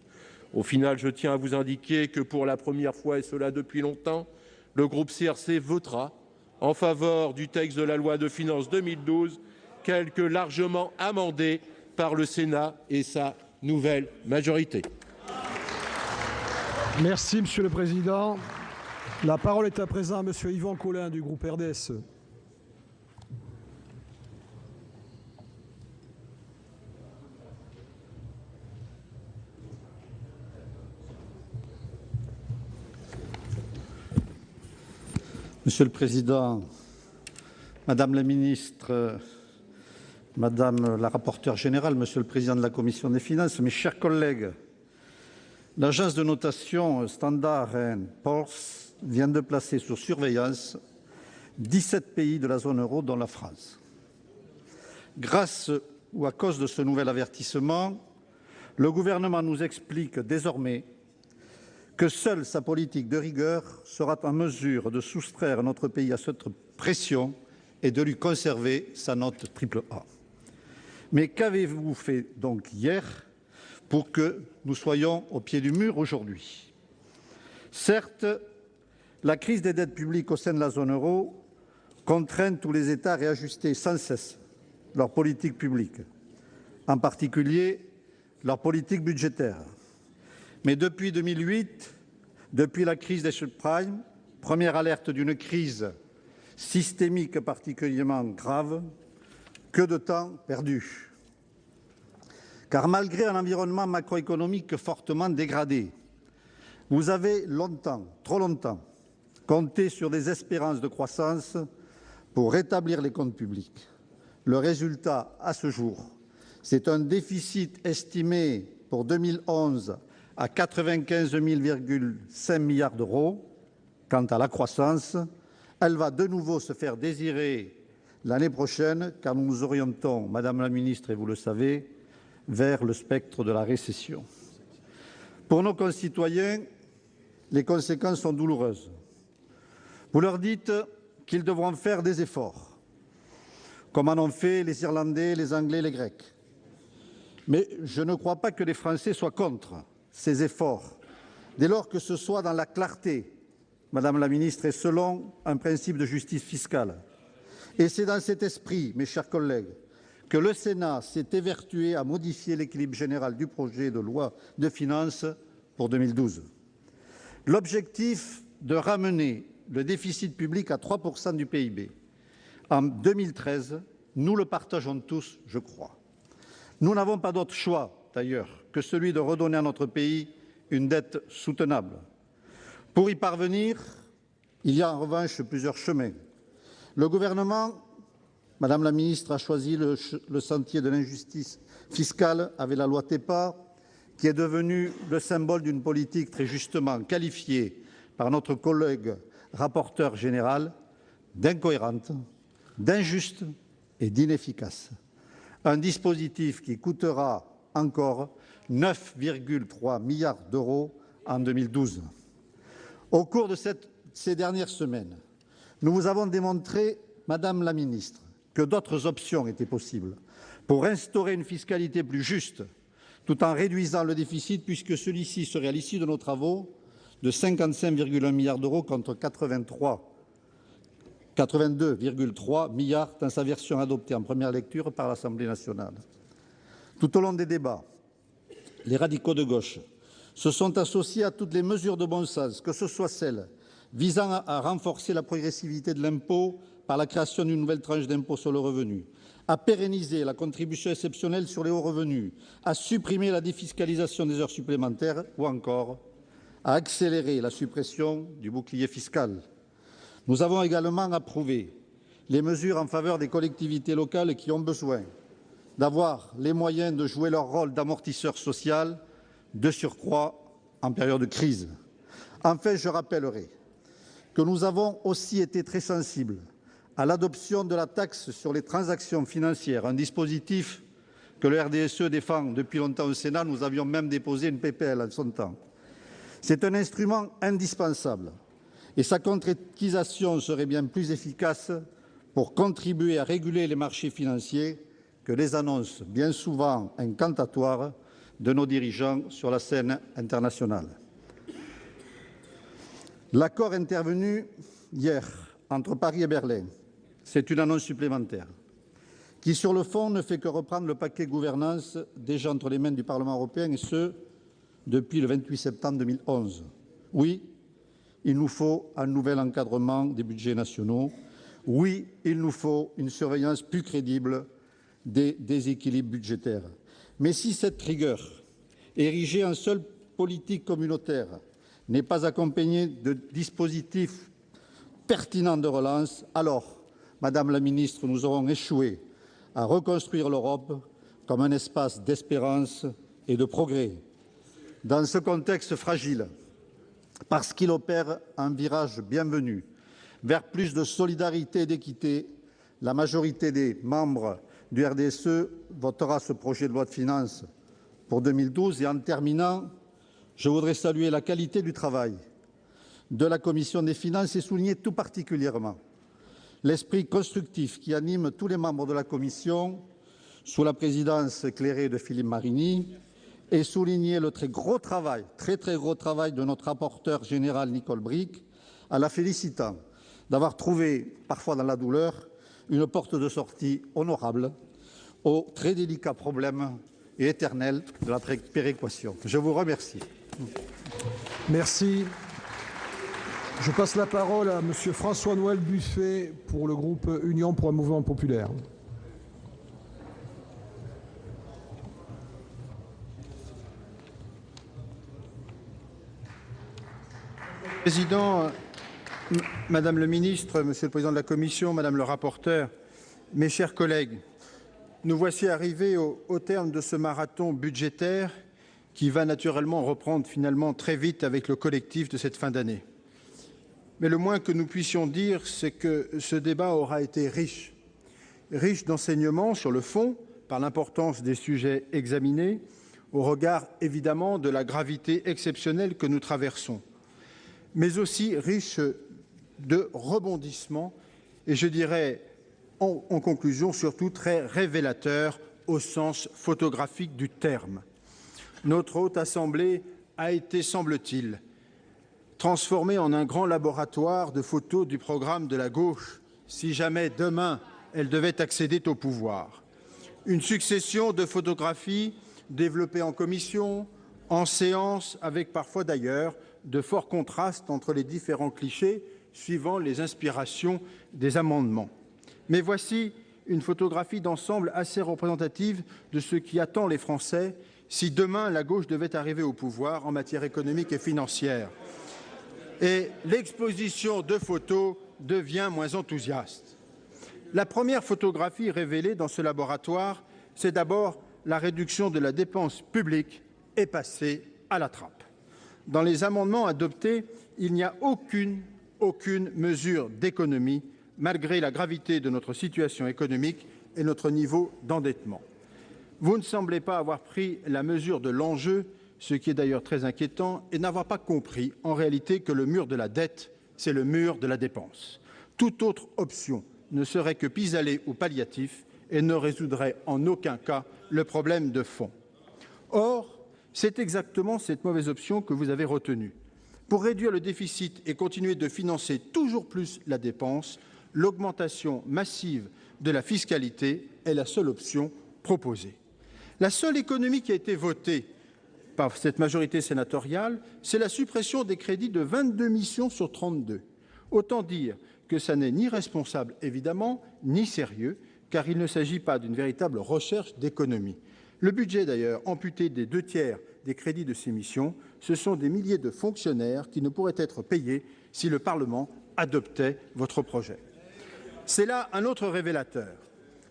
Au final, je tiens à vous indiquer que pour la première fois, et cela depuis longtemps, le groupe CRC votera en faveur du texte de la loi de finances 2012, tel que largement amendé par le Sénat et sa nouvelle majorité. Merci, Monsieur le Président. La parole est à présent à Monsieur Yvan Collin du groupe RDSE. Monsieur le Président, Madame la Ministre, Madame la rapporteure générale, Monsieur le Président de la Commission des finances, mes chers collègues, l'agence de notation Standard & Poor's vient de placer sous surveillance 17 pays de la zone euro, dont la France. Grâce ou à cause de ce nouvel avertissement, le gouvernement nous explique désormais que seule sa politique de rigueur sera en mesure de soustraire notre pays à cette pression et de lui conserver sa note AAA. Mais qu'avez-vous fait donc hier pour que nous soyons au pied du mur aujourd'hui? Certes, la crise des dettes publiques au sein de la zone euro contraint tous les États à réajuster sans cesse leur politique publique, en particulier leur politique budgétaire. Mais depuis 2008, depuis la crise des subprimes, première alerte d'une crise systémique particulièrement grave, que de temps perdu. Car malgré un environnement macroéconomique fortement dégradé, vous avez longtemps, trop longtemps, compté sur des espérances de croissance pour rétablir les comptes publics. Le résultat, à ce jour, c'est un déficit estimé pour 2011 à 95,5 milliards d'euros. Quant à la croissance, elle va de nouveau se faire désirer l'année prochaine, car nous nous orientons, Madame la Ministre, et vous le savez, vers le spectre de la récession. Pour nos concitoyens, les conséquences sont douloureuses. Vous leur dites qu'ils devront faire des efforts, comme en ont fait les Irlandais, les Anglais, les Grecs. Mais je ne crois pas que les Français soient contre ces efforts dès lors que ce soit dans la clarté, Madame la Ministre, et selon un principe de justice fiscale. Et c'est dans cet esprit, mes chers collègues, que le Sénat s'est évertué à modifier l'équilibre général du projet de loi de finances pour 2012. L'objectif de ramener le déficit public à 3% du PIB en 2013, nous le partageons tous, je crois. Nous n'avons pas d'autre choix, d'ailleurs, que celui de redonner à notre pays une dette soutenable. Pour y parvenir, il y a en revanche plusieurs chemins. Le gouvernement, Madame la Ministre, a choisi le sentier de l'injustice fiscale avec la loi TEPA, qui est devenue le symbole d'une politique très justement qualifiée par notre collègue rapporteur général d'incohérente, d'injuste et d'inefficace. Un dispositif qui coûtera encore 9,3 milliards d'euros en 2012. Au cours de ces dernières semaines, nous vous avons démontré, Madame la Ministre, que d'autres options étaient possibles pour instaurer une fiscalité plus juste, tout en réduisant le déficit, puisque celui-ci serait, à l'issue de nos travaux, de 55,1 milliards d'euros contre 82,3 milliards dans sa version adoptée en première lecture par l'Assemblée nationale. Tout au long des débats, les radicaux de gauche se sont associés à toutes les mesures de bon sens, que ce soit celles visant à renforcer la progressivité de l'impôt par la création d'une nouvelle tranche d'impôt sur le revenu, à pérenniser la contribution exceptionnelle sur les hauts revenus, à supprimer la défiscalisation des heures supplémentaires ou encore à accélérer la suppression du bouclier fiscal. Nous avons également approuvé les mesures en faveur des collectivités locales qui ont besoin d'avoir les moyens de jouer leur rôle d'amortisseur social, de surcroît en période de crise. Enfin, je rappellerai que nous avons aussi été très sensibles à l'adoption de la taxe sur les transactions financières, un dispositif que le RDSE défend depuis longtemps au Sénat. Nous avions même déposé une PPL en son temps. C'est un instrument indispensable et sa concrétisation serait bien plus efficace pour contribuer à réguler les marchés financiers que les annonces bien souvent incantatoires de nos dirigeants sur la scène internationale. L'accord intervenu hier entre Paris et Berlin, c'est une annonce supplémentaire qui, sur le fond, ne fait que reprendre le paquet gouvernance déjà entre les mains du Parlement européen, et ce, depuis le 28 septembre 2011. Oui, il nous faut un nouvel encadrement des budgets nationaux. Oui, il nous faut une surveillance plus crédible des déséquilibres budgétaires. Mais si cette rigueur, érigée en seule politique communautaire, n'est pas accompagnée de dispositifs pertinents de relance, alors, Madame la Ministre, nous aurons échoué à reconstruire l'Europe comme un espace d'espérance et de progrès. Dans ce contexte fragile, parce qu'il opère un virage bienvenu vers plus de solidarité et d'équité, la majorité des membres du RDSE votera ce projet de loi de finances pour 2012. Et en terminant, je voudrais saluer la qualité du travail de la Commission des finances et souligner tout particulièrement l'esprit constructif qui anime tous les membres de la Commission sous la présidence éclairée de Philippe Marini, et souligner le très gros travail de notre rapporteur général Nicole Bricq, en la félicitant d'avoir trouvé, parfois dans la douleur, une porte de sortie honorable au très délicat problème et éternel de la péréquation. Je vous remercie. Merci. Je passe la parole à Monsieur François-Noël Buffet pour le groupe Union pour un mouvement populaire. Président, Madame le Ministre, Monsieur le Président de la Commission, Madame le rapporteur, mes chers collègues, nous voici arrivés au terme de ce marathon budgétaire qui va naturellement reprendre finalement très vite avec le collectif de cette fin d'année. Mais le moins que nous puissions dire, c'est que ce débat aura été riche d'enseignements sur le fond, par l'importance des sujets examinés, au regard évidemment de la gravité exceptionnelle que nous traversons, mais aussi riche de rebondissements et je dirais en conclusion surtout très révélateur au sens photographique du terme. Notre Haute Assemblée a été, semble-t-il, transformée en un grand laboratoire de photos du programme de la gauche, si jamais demain elle devait accéder au pouvoir. Une succession de photographies développées en commission, en séance, avec parfois d'ailleurs de forts contrastes entre les différents clichés suivant les inspirations des amendements. Mais voici une photographie d'ensemble assez représentative de ce qui attend les Français si demain la gauche devait arriver au pouvoir en matière économique et financière. Et l'exposition de photos devient moins enthousiaste. La première photographie révélée dans ce laboratoire, c'est d'abord la réduction de la dépense publique est passée à la trappe. Dans les amendements adoptés, il n'y a aucune mesure d'économie, malgré la gravité de notre situation économique et notre niveau d'endettement. Vous ne semblez pas avoir pris la mesure de l'enjeu, ce qui est d'ailleurs très inquiétant, et n'avoir pas compris en réalité que le mur de la dette, c'est le mur de la dépense. Toute autre option ne serait que pis-aller ou palliatif et ne résoudrait en aucun cas le problème de fond. Or, c'est exactement cette mauvaise option que vous avez retenue. Pour réduire le déficit et continuer de financer toujours plus la dépense, l'augmentation massive de la fiscalité est la seule option proposée. La seule économie qui a été votée par cette majorité sénatoriale, c'est la suppression des crédits de 22 missions sur 32. Autant dire que ça n'est ni responsable, évidemment, ni sérieux, car il ne s'agit pas d'une véritable recherche d'économie. Le budget, d'ailleurs, amputé des 2/3 des crédits de ces missions, ce sont des milliers de fonctionnaires qui ne pourraient être payés si le Parlement adoptait votre projet. C'est là un autre révélateur.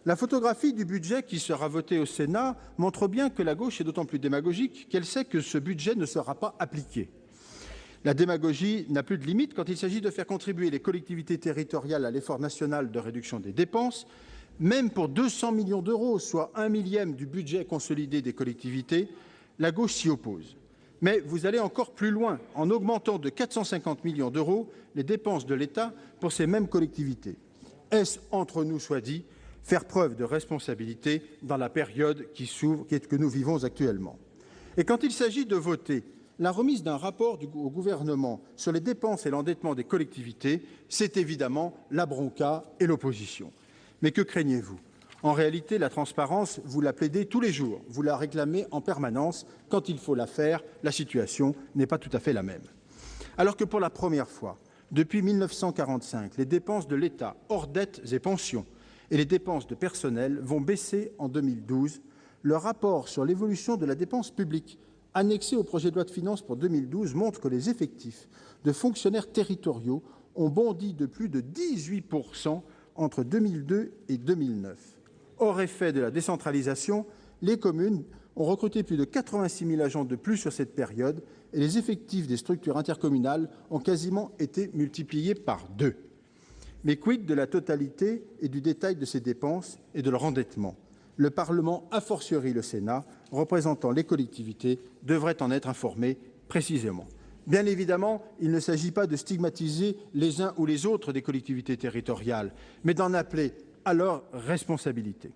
La photographie du budget qui sera voté au Sénat montre bien que la gauche est d'autant plus démagogique qu'elle sait que ce budget ne sera pas appliqué. La démagogie n'a plus de limite quand il s'agit de faire contribuer les collectivités territoriales à l'effort national de réduction des dépenses, même pour 200 millions d'euros, soit 1/1000 du budget consolidé des collectivités, la gauche s'y oppose. Mais vous allez encore plus loin en augmentant de 450 millions d'euros les dépenses de l'État pour ces mêmes collectivités. Est-ce, entre nous soit dit, faire preuve de responsabilité dans la période qui s'ouvre, que nous vivons actuellement? Et quand il s'agit de voter la remise d'un rapport au gouvernement sur les dépenses et l'endettement des collectivités, c'est évidemment la bronca et l'opposition. Mais que craignez-vous? En réalité, la transparence, vous la plaidez tous les jours, vous la réclamez en permanence. Quand il faut la faire, la situation n'est pas tout à fait la même. Alors que pour la première fois, depuis 1945, les dépenses de l'État, hors dettes et pensions, et les dépenses de personnel vont baisser en 2012, le rapport sur l'évolution de la dépense publique annexé au projet de loi de finances pour 2012 montre que les effectifs de fonctionnaires territoriaux ont bondi de plus de 18% entre 2002 et 2009. Hors effet de la décentralisation, les communes ont recruté plus de 86 000 agents de plus sur cette période et les effectifs des structures intercommunales ont quasiment été multipliés par 2. Mais quid de la totalité et du détail de ces dépenses et de leur endettement? Le Parlement, a fortiori le Sénat, représentant les collectivités, devrait en être informé précisément. Bien évidemment, il ne s'agit pas de stigmatiser les uns ou les autres des collectivités territoriales, mais d'en appeler à leur responsabilité.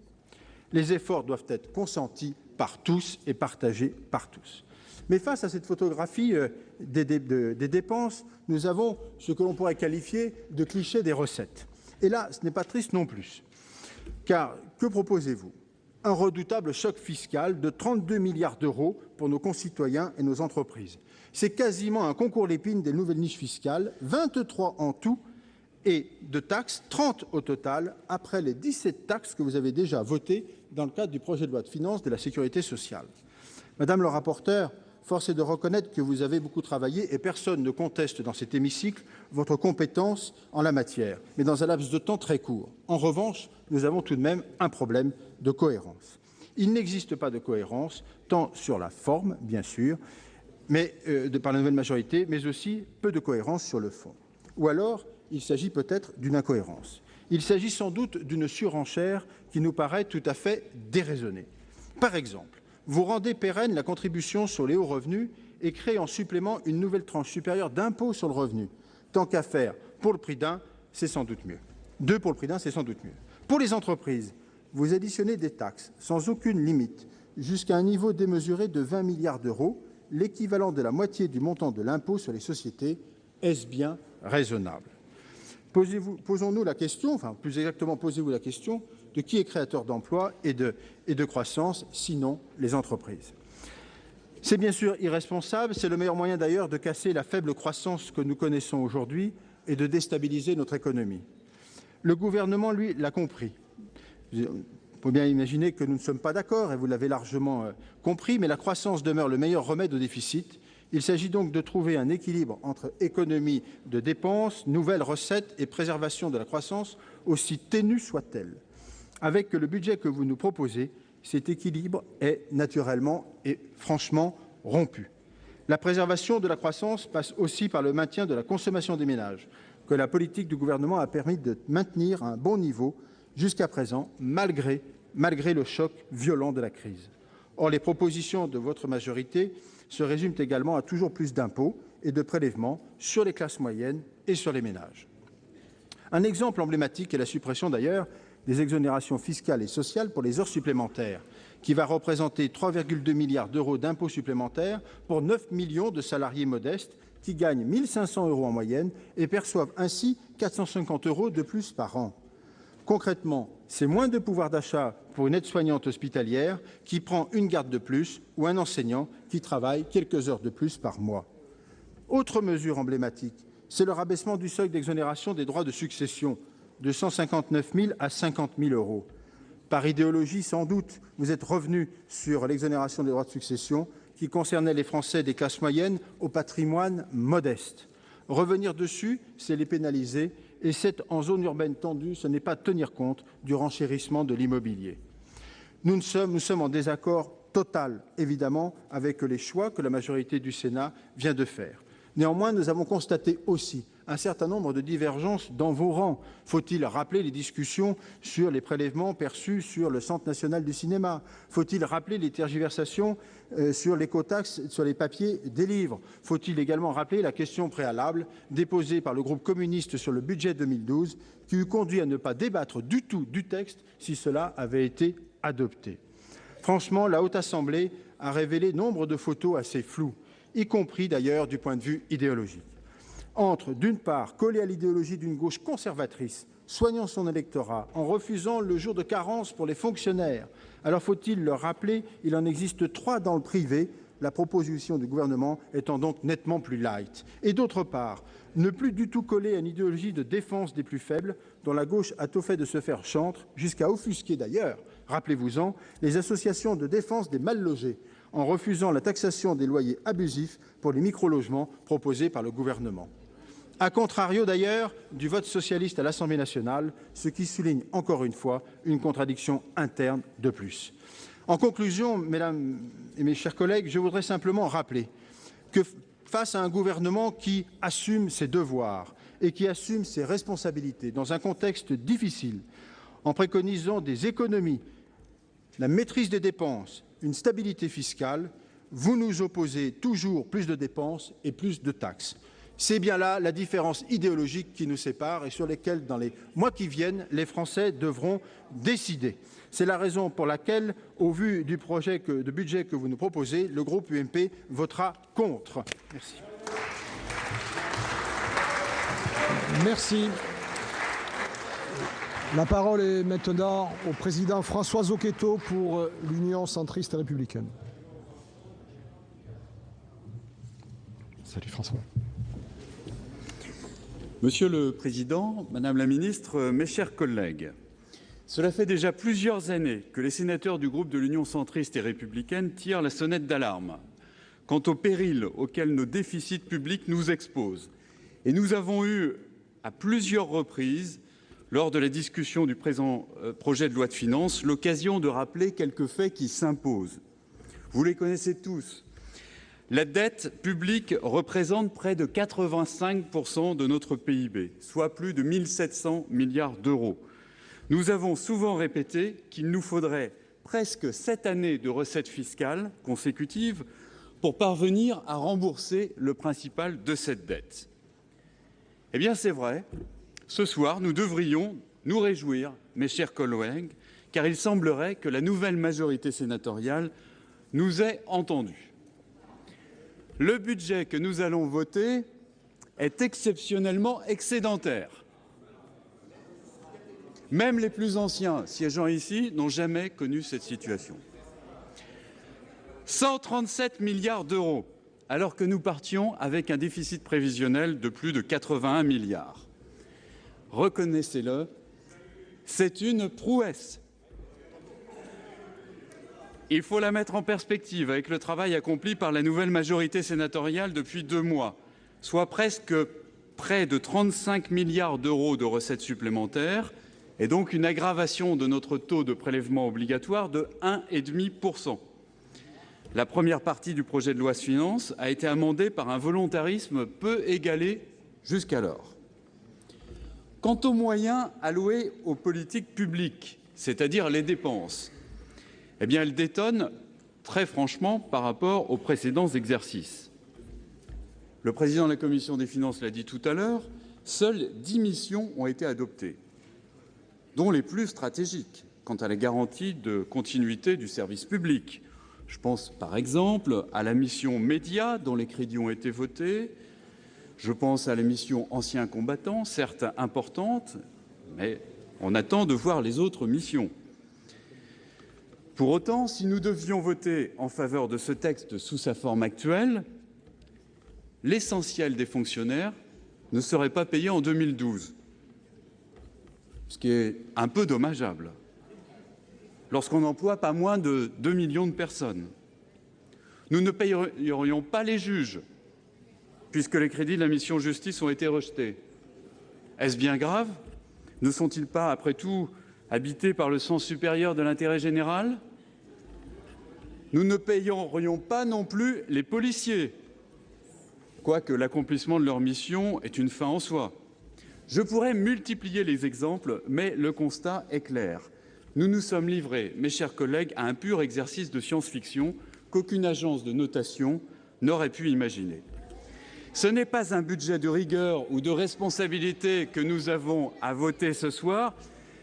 Les efforts doivent être consentis par tous et partagés par tous. Mais face à cette photographie des dépenses, nous avons ce que l'on pourrait qualifier de cliché des recettes. Et là, ce n'est pas triste non plus. Car que proposez-vous? Un redoutable choc fiscal de 32 milliards d'euros pour nos concitoyens et nos entreprises. C'est quasiment un concours l'épine des nouvelles niches fiscales, 23 en tout, et de taxes, 30 au total, après les 17 taxes que vous avez déjà votées dans le cadre du projet de loi de finances de la sécurité sociale. Madame le rapporteur, force est de reconnaître que vous avez beaucoup travaillé et personne ne conteste dans cet hémicycle votre compétence en la matière, mais dans un laps de temps très court. En revanche, nous avons tout de même un problème de cohérence. Il n'existe pas de cohérence, tant sur la forme, bien sûr, par la nouvelle majorité, mais aussi peu de cohérence sur le fond. Ou alors, il s'agit peut-être d'une incohérence. Il s'agit sans doute d'une surenchère qui nous paraît tout à fait déraisonnée. Par exemple, vous rendez pérenne la contribution sur les hauts revenus et créez en supplément une nouvelle tranche supérieure d'impôt sur le revenu. Tant qu'à faire, pour le prix d'un, c'est sans doute mieux. 2 pour le prix d'un, c'est sans doute mieux. Pour les entreprises, vous additionnez des taxes sans aucune limite jusqu'à un niveau démesuré de 20 milliards d'euros, l'équivalent de la moitié du montant de l'impôt sur les sociétés, Est-ce bien raisonnable? Posons-nous la question, enfin plus exactement posez-vous la question de qui est créateur d'emplois et de croissance, sinon les entreprises. C'est bien sûr irresponsable, c'est le meilleur moyen d'ailleurs de casser la faible croissance que nous connaissons aujourd'hui et de déstabiliser notre économie. Le gouvernement, lui, l'a compris. Il faut bien imaginer que nous ne sommes pas d'accord, et vous l'avez largement compris, mais la croissance demeure le meilleur remède au déficit. Il s'agit donc de trouver un équilibre entre économie de dépenses, nouvelles recettes et préservation de la croissance, aussi ténue soit-elle. Avec le budget que vous nous proposez, cet équilibre est naturellement et franchement rompu. La préservation de la croissance passe aussi par le maintien de la consommation des ménages, que la politique du gouvernement a permis de maintenir à un bon niveau jusqu'à présent, malgré le choc violent de la crise. Or, les propositions de votre majorité se résument également à toujours plus d'impôts et de prélèvements sur les classes moyennes et sur les ménages. Un exemple emblématique est la suppression d'ailleurs des exonérations fiscales et sociales pour les heures supplémentaires, qui va représenter 3,2 milliards d'euros d'impôts supplémentaires pour 9 millions de salariés modestes qui gagnent 1 500 € en moyenne et perçoivent ainsi 450 € de plus par an. Concrètement, c'est moins de pouvoir d'achat pour une aide-soignante hospitalière qui prend une garde de plus ou un enseignant qui travaille quelques heures de plus par mois. Autre mesure emblématique, c'est le rabaissement du seuil d'exonération des droits de succession de 159 000 à 50 000 €. Par idéologie, sans doute, vous êtes revenu sur l'exonération des droits de succession qui concernait les Français des classes moyennes au patrimoine modeste. Revenir dessus, c'est les pénaliser, et c'est en zone urbaine tendue, ce n'est pas tenir compte du renchérissement de l'immobilier. Nous sommes en désaccord total, évidemment, avec les choix que la majorité du Sénat vient de faire. Néanmoins, nous avons constaté aussi un certain nombre de divergences dans vos rangs. Faut-il rappeler les discussions sur les prélèvements perçus sur le Centre national du cinéma? Faut-il rappeler les tergiversations sur l'écotaxe sur les papiers des livres? Faut-il également rappeler la question préalable déposée par le groupe communiste sur le budget 2012 qui eût conduit à ne pas débattre du tout du texte si cela avait été adopté? Franchement, la Haute Assemblée a révélé nombre de photos assez floues, y compris d'ailleurs du point de vue idéologique. Entre, d'une part, coller à l'idéologie d'une gauche conservatrice, soignant son électorat, en refusant le jour de carence pour les fonctionnaires. Alors faut-il le rappeler, il en existe 3 dans le privé, la proposition du gouvernement étant donc nettement plus light. Et d'autre part, ne plus du tout coller à une idéologie de défense des plus faibles, dont la gauche a tout fait de se faire chantre, jusqu'à offusquer d'ailleurs, rappelez-vous-en, les associations de défense des mal-logés, en refusant la taxation des loyers abusifs pour les micro-logements proposés par le gouvernement. A contrario d'ailleurs du vote socialiste à l'Assemblée nationale, ce qui souligne encore une fois une contradiction interne de plus. En conclusion, mesdames et mes chers collègues, je voudrais simplement rappeler que face à un gouvernement qui assume ses devoirs et qui assume ses responsabilités dans un contexte difficile, en préconisant des économies, la maîtrise des dépenses, une stabilité fiscale, vous nous opposez toujours plus de dépenses et plus de taxes. C'est bien là la différence idéologique qui nous sépare et sur lesquelles, dans les mois qui viennent, les Français devront décider. C'est la raison pour laquelle, au vu du projet de budget que vous nous proposez, le groupe UMP votera contre. Merci. Merci. La parole est maintenant au président François Zocchetto pour l'Union centriste et républicaine. Salut François. Monsieur le Président, Madame la Ministre, mes chers collègues, cela fait déjà plusieurs années que les sénateurs du groupe de l'Union centriste et républicaine tirent la sonnette d'alarme quant au péril auquel nos déficits publics nous exposent. Et nous avons eu à plusieurs reprises, lors de la discussion du présent projet de loi de finances, l'occasion de rappeler quelques faits qui s'imposent. Vous les connaissez tous. La dette publique représente près de 85% de notre PIB, soit plus de 1 700 milliards d'euros. Nous avons souvent répété qu'il nous faudrait presque 7 années de recettes fiscales consécutives pour parvenir à rembourser le principal de cette dette. Eh bien, c'est vrai. Ce soir, nous devrions nous réjouir, mes chers collègues, car il semblerait que la nouvelle majorité sénatoriale nous ait entendus. Le budget que nous allons voter est exceptionnellement excédentaire. Même les plus anciens siégeant ici n'ont jamais connu cette situation. 137 milliards d'euros, alors que nous partions avec un déficit prévisionnel de plus de 81 milliards. Reconnaissez-le, c'est une prouesse. Il faut la mettre en perspective avec le travail accompli par la nouvelle majorité sénatoriale depuis 2 mois, soit presque près de 35 milliards d'euros de recettes supplémentaires, et donc une aggravation de notre taux de prélèvement obligatoire de 1,5 %. La première partie du projet de loi de finances a été amendée par un volontarisme peu égalé jusqu'alors. Quant aux moyens alloués aux politiques publiques, c'est-à-dire les dépenses, eh bien, elles détonnent très franchement par rapport aux précédents exercices. Le président de la commission des finances l'a dit tout à l'heure, seules 10 missions ont été adoptées, dont les plus stratégiques quant à la garantie de continuité du service public. Je pense par exemple à la mission Médias, dont les crédits ont été votés. Je pense à la mission Anciens combattants, certes importante, mais on attend de voir les autres missions. Pour autant, si nous devions voter en faveur de ce texte sous sa forme actuelle, l'essentiel des fonctionnaires ne serait pas payé en 2012, ce qui est un peu dommageable, lorsqu'on emploie pas moins de 2 millions de personnes. Nous ne payerions pas les juges, puisque les crédits de la mission Justice ont été rejetés. Est-ce bien grave? Ne sont-ils pas, après tout, habités par le sens supérieur de l'intérêt général? Nous ne payerions pas non plus les policiers, quoique l'accomplissement de leur mission est une fin en soi. Je pourrais multiplier les exemples, mais le constat est clair. Nous nous sommes livrés, mes chers collègues, à un pur exercice de science-fiction qu'aucune agence de notation n'aurait pu imaginer. Ce n'est pas un budget de rigueur ou de responsabilité que nous avons à voter ce soir,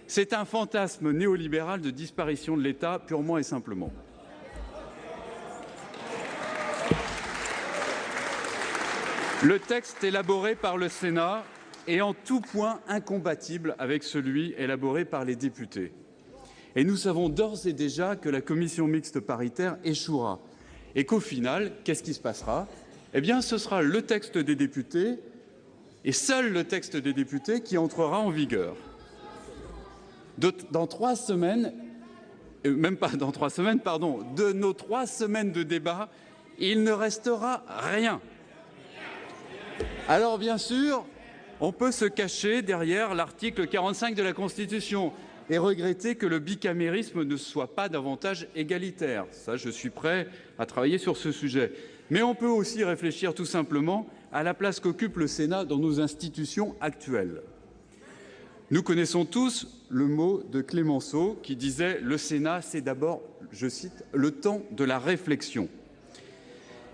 c'est un fantasme néolibéral de disparition de l'État purement et simplement. Le texte élaboré par le Sénat est en tout point incompatible avec celui élaboré par les députés. Et nous savons d'ores et déjà que la commission mixte paritaire échouera et qu'au final, qu'est-ce qui se passera? Eh bien, ce sera le texte des députés et seul le texte des députés qui entrera en vigueur. Dans 3 semaines, même pas dans 3 semaines, pardon, de nos 3 semaines de débat, il ne restera rien. Alors, bien sûr, on peut se cacher derrière l'article 45 de la Constitution et regretter que le bicamérisme ne soit pas davantage égalitaire. Ça, je suis prêt à travailler sur ce sujet. Mais on peut aussi réfléchir tout simplement à la place qu'occupe le Sénat dans nos institutions actuelles. Nous connaissons tous le mot de Clémenceau qui disait « Le Sénat, c'est d'abord, je cite, le temps de la réflexion ».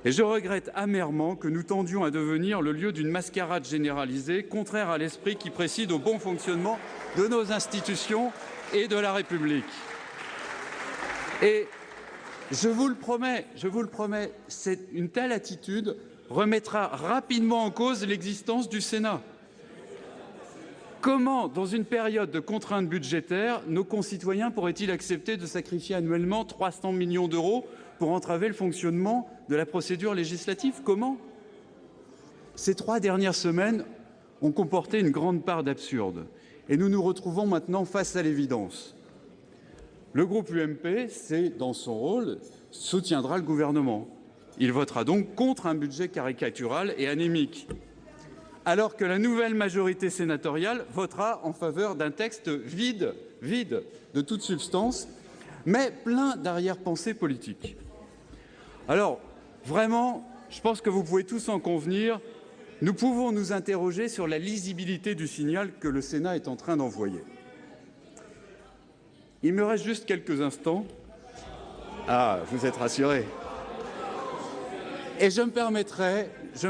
Et je regrette amèrement que nous tendions à devenir le lieu d'une mascarade généralisée, contraire à l'esprit qui préside au bon fonctionnement de nos institutions et de la République. Et je vous le promets, une telle attitude remettra rapidement en cause l'existence du Sénat. Comment, dans une période de contraintes budgétaires, nos concitoyens pourraient-ils accepter de sacrifier annuellement 300 millions d'euros pour entraver le fonctionnement de la procédure législative? Comment? Ces 3 dernières semaines ont comporté une grande part d'absurde et nous nous retrouvons maintenant face à l'évidence. Le groupe UMP, c'est dans son rôle, soutiendra le gouvernement. Il votera donc contre un budget caricatural et anémique, alors que la nouvelle majorité sénatoriale votera en faveur d'un texte vide de toute substance, mais plein d'arrière-pensées politiques. Alors, vraiment, je pense que vous pouvez tous en convenir, nous pouvons nous interroger sur la lisibilité du signal que le Sénat est en train d'envoyer. Il me reste juste quelques instants. Ah, vous êtes rassurés. Et je me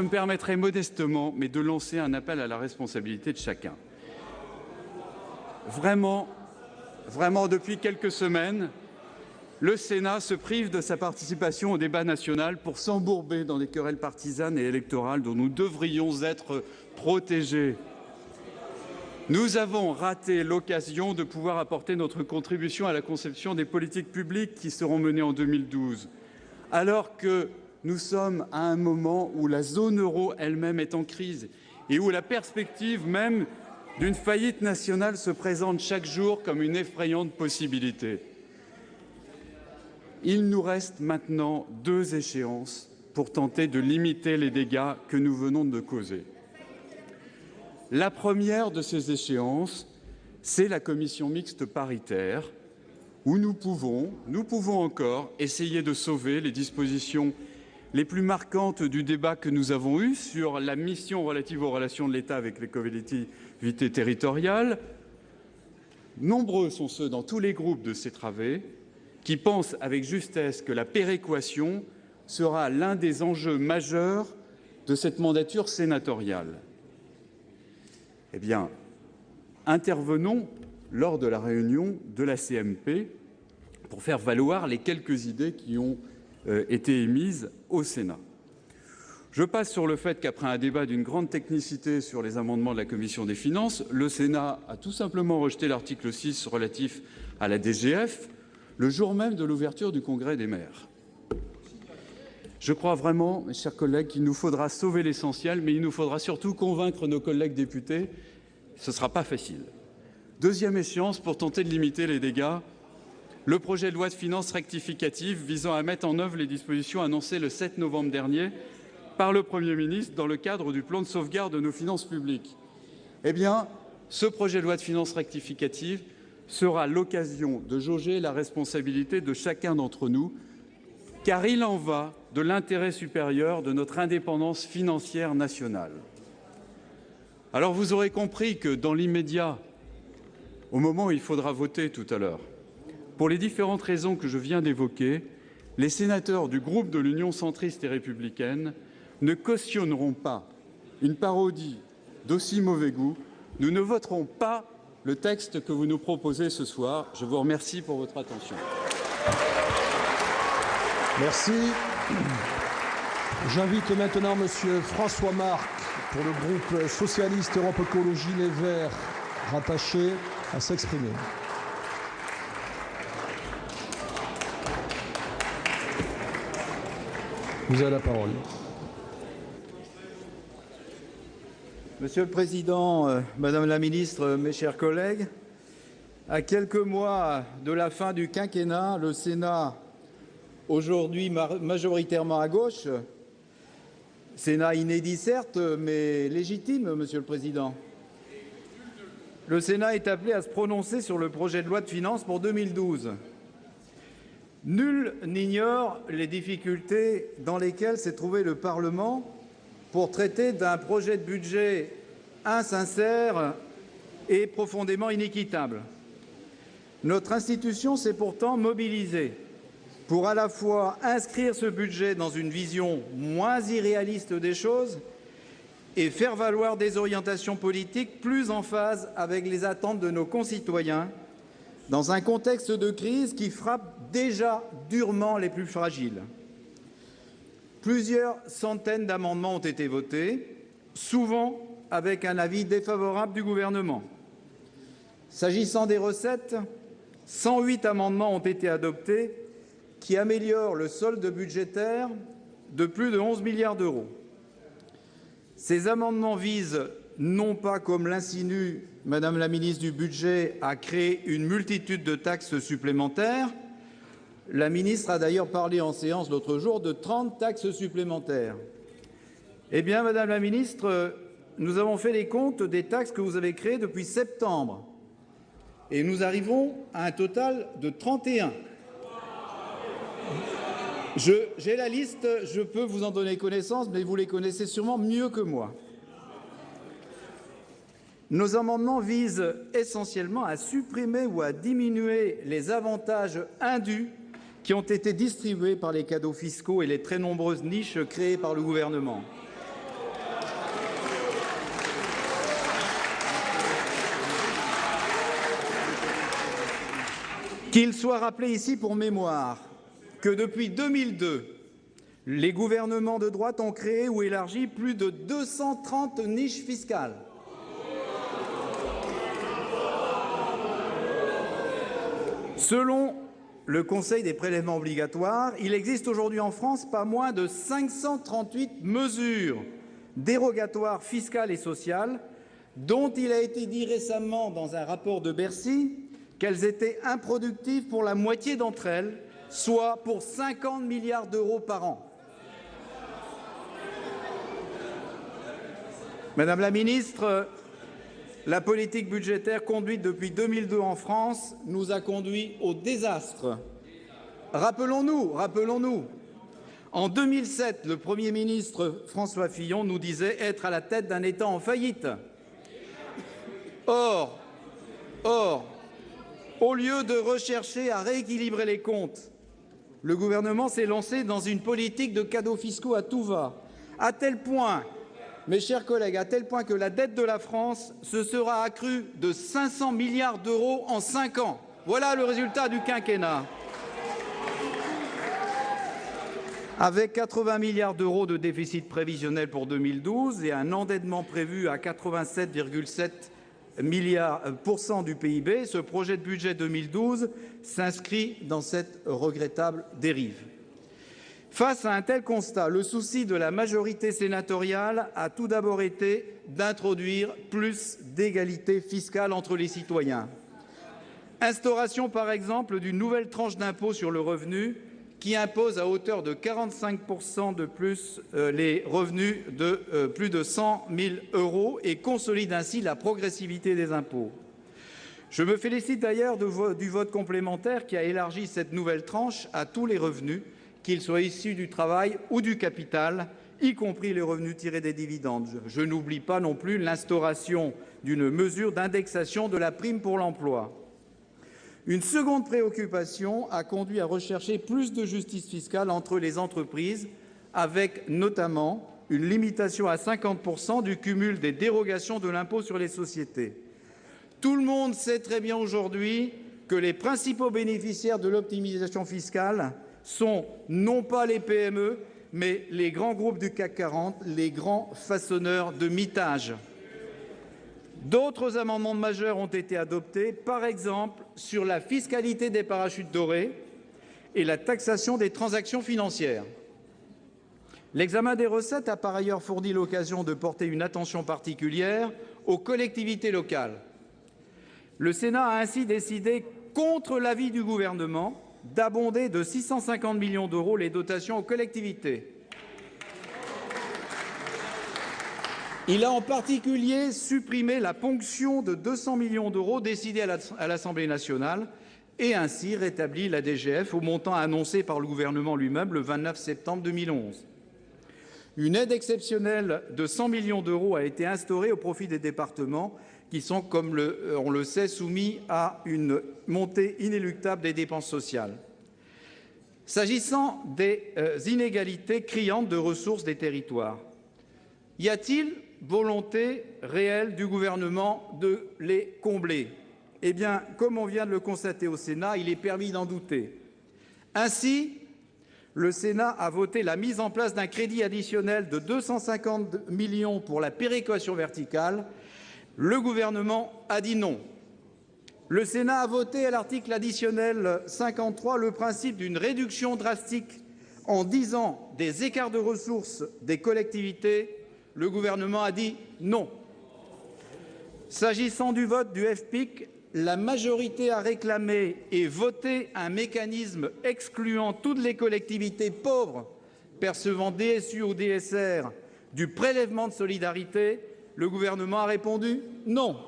permettrai modestement, mais de lancer un appel à la responsabilité de chacun. Vraiment, depuis quelques semaines, le Sénat se prive de sa participation au débat national pour s'embourber dans des querelles partisanes et électorales dont nous devrions être protégés. Nous avons raté l'occasion de pouvoir apporter notre contribution à la conception des politiques publiques qui seront menées en 2012, alors que nous sommes à un moment où la zone euro elle-même est en crise et où la perspective même d'une faillite nationale se présente chaque jour comme une effrayante possibilité. Il nous reste maintenant 2 échéances pour tenter de limiter les dégâts que nous venons de causer. La première de ces échéances, c'est la commission mixte paritaire, où nous pouvons encore essayer de sauver les dispositions les plus marquantes du débat que nous avons eu sur la mission relative aux relations de l'État avec les collectivités territoriales. Nombreux sont ceux dans tous les groupes de ces travées qui pensent avec justesse que la péréquation sera l'un des enjeux majeurs de cette mandature sénatoriale. Eh bien, intervenons lors de la réunion de la CMP pour faire valoir les quelques idées qui ont été émises au Sénat. Je passe sur le fait qu'après un débat d'une grande technicité sur les amendements de la Commission des finances, le Sénat a tout simplement rejeté l'article 6 relatif à la DGF, le jour même de l'ouverture du Congrès des maires. Je crois vraiment, mes chers collègues, qu'il nous faudra sauver l'essentiel, mais il nous faudra surtout convaincre nos collègues députés. Ce ne sera pas facile. Deuxième échéance pour tenter de limiter les dégâts, le projet de loi de finances rectificative visant à mettre en œuvre les dispositions annoncées le 7 novembre dernier par le Premier ministre dans le cadre du plan de sauvegarde de nos finances publiques. Eh bien, ce projet de loi de finances rectificative sera l'occasion de jauger la responsabilité de chacun d'entre nous, car il en va de l'intérêt supérieur de notre indépendance financière nationale. Alors vous aurez compris que dans l'immédiat, au moment où il faudra voter tout à l'heure, pour les différentes raisons que je viens d'évoquer, les sénateurs du groupe de l'Union centriste et républicaine ne cautionneront pas une parodie d'aussi mauvais goût. Nous ne voterons pas le texte que vous nous proposez ce soir. Je vous remercie pour votre attention. Merci. J'invite maintenant Monsieur François Marc pour le groupe socialiste Europe Écologie Les Verts rattaché à s'exprimer. Vous avez la parole. Monsieur le Président, Madame la Ministre, mes chers collègues, à quelques mois de la fin du quinquennat, le Sénat, aujourd'hui majoritairement à gauche, Sénat inédit certes, mais légitime, Monsieur le Président. Le Sénat est appelé à se prononcer sur le projet de loi de finances pour 2012. Nul n'ignore les difficultés dans lesquelles s'est trouvé le Parlement pour traiter d'un projet de budget insincère et profondément inéquitable. Notre institution s'est pourtant mobilisée pour à la fois inscrire ce budget dans une vision moins irréaliste des choses et faire valoir des orientations politiques plus en phase avec les attentes de nos concitoyens dans un contexte de crise qui frappe déjà durement les plus fragiles. Plusieurs centaines d'amendements ont été votés, souvent avec un avis défavorable du gouvernement. S'agissant des recettes, 108 amendements ont été adoptés qui améliorent le solde budgétaire de plus de 11 milliards d'euros. Ces amendements visent non pas, comme l'insinue Madame la ministre du Budget, à créer une multitude de taxes supplémentaires. La ministre a d'ailleurs parlé en séance l'autre jour de 30 taxes supplémentaires. Eh bien, Madame la ministre, nous avons fait les comptes des taxes que vous avez créées depuis septembre. Et nous arrivons à un total de 31. J'ai la liste, je peux vous en donner connaissance, mais vous les connaissez sûrement mieux que moi. Nos amendements visent essentiellement à supprimer ou à diminuer les avantages indus qui ont été distribués par les cadeaux fiscaux et les très nombreuses niches créées par le gouvernement. Qu'il soit rappelé ici pour mémoire que depuis 2002, les gouvernements de droite ont créé ou élargi plus de 230 niches fiscales. Selon le Conseil des prélèvements obligatoires, il existe aujourd'hui en France pas moins de 538 mesures dérogatoires fiscales et sociales, dont il a été dit récemment dans un rapport de Bercy qu'elles étaient improductives pour la moitié d'entre elles, soit pour 50 milliards d'euros par an. Madame la ministre, la politique budgétaire conduite depuis 2002 en France nous a conduits au désastre. Rappelons-nous, en 2007, le Premier ministre François Fillon nous disait être à la tête d'un État en faillite. Or, au lieu de rechercher à rééquilibrer les comptes, le gouvernement s'est lancé dans une politique de cadeaux fiscaux à tout va, à tel point, mes chers collègues, à tel point que la dette de la France se sera accrue de 500 milliards d'euros en 5 ans. Voilà le résultat du quinquennat. Avec 80 milliards d'euros de déficit prévisionnel pour 2012 et un endettement prévu à 87,7% du PIB, ce projet de budget 2012 s'inscrit dans cette regrettable dérive. Face à un tel constat, le souci de la majorité sénatoriale a tout d'abord été d'introduire plus d'égalité fiscale entre les citoyens. Instauration, par exemple, d'une nouvelle tranche d'impôt sur le revenu qui impose à hauteur de 45% de plus les revenus de plus de 100 000 € et consolide ainsi la progressivité des impôts. Je me félicite d'ailleurs du vote complémentaire qui a élargi cette nouvelle tranche à tous les revenus, qu'ils soient issus du travail ou du capital, y compris les revenus tirés des dividendes. Je n'oublie pas non plus l'instauration d'une mesure d'indexation de la prime pour l'emploi. Une seconde préoccupation a conduit à rechercher plus de justice fiscale entre les entreprises, avec notamment une limitation à 50% du cumul des dérogations de l'impôt sur les sociétés. Tout le monde sait très bien aujourd'hui que les principaux bénéficiaires de l'optimisation fiscale sont non pas les PME, mais les grands groupes du CAC 40, les grands façonneurs de mitage. D'autres amendements majeurs ont été adoptés, par exemple sur la fiscalité des parachutes dorés et la taxation des transactions financières. L'examen des recettes a par ailleurs fourni l'occasion de porter une attention particulière aux collectivités locales. Le Sénat a ainsi décidé, contre l'avis du gouvernement, d'abonder de 650 millions d'euros les dotations aux collectivités. Il a en particulier supprimé la ponction de 200 millions d'euros décidée à l'Assemblée nationale et ainsi rétabli la DGF au montant annoncé par le gouvernement lui-même le 29 septembre 2011. Une aide exceptionnelle de 100 millions d'euros a été instaurée au profit des départements qui sont, comme on le sait, soumis à une montée inéluctable des dépenses sociales. S'agissant des inégalités criantes de ressources des territoires, y a-t-il volonté réelle du gouvernement de les combler? Eh bien, comme on vient de le constater au Sénat, il est permis d'en douter. Ainsi, le Sénat a voté la mise en place d'un crédit additionnel de 250 millions pour la péréquation verticale. Le gouvernement a dit non. Le Sénat a voté à l'article additionnel 53 le principe d'une réduction drastique en 10 ans des écarts de ressources des collectivités. Le gouvernement a dit non. S'agissant du vote du FPIC, la majorité a réclamé et voté un mécanisme excluant toutes les collectivités pauvres percevant DSU ou DSR du prélèvement de solidarité. Le gouvernement a répondu non.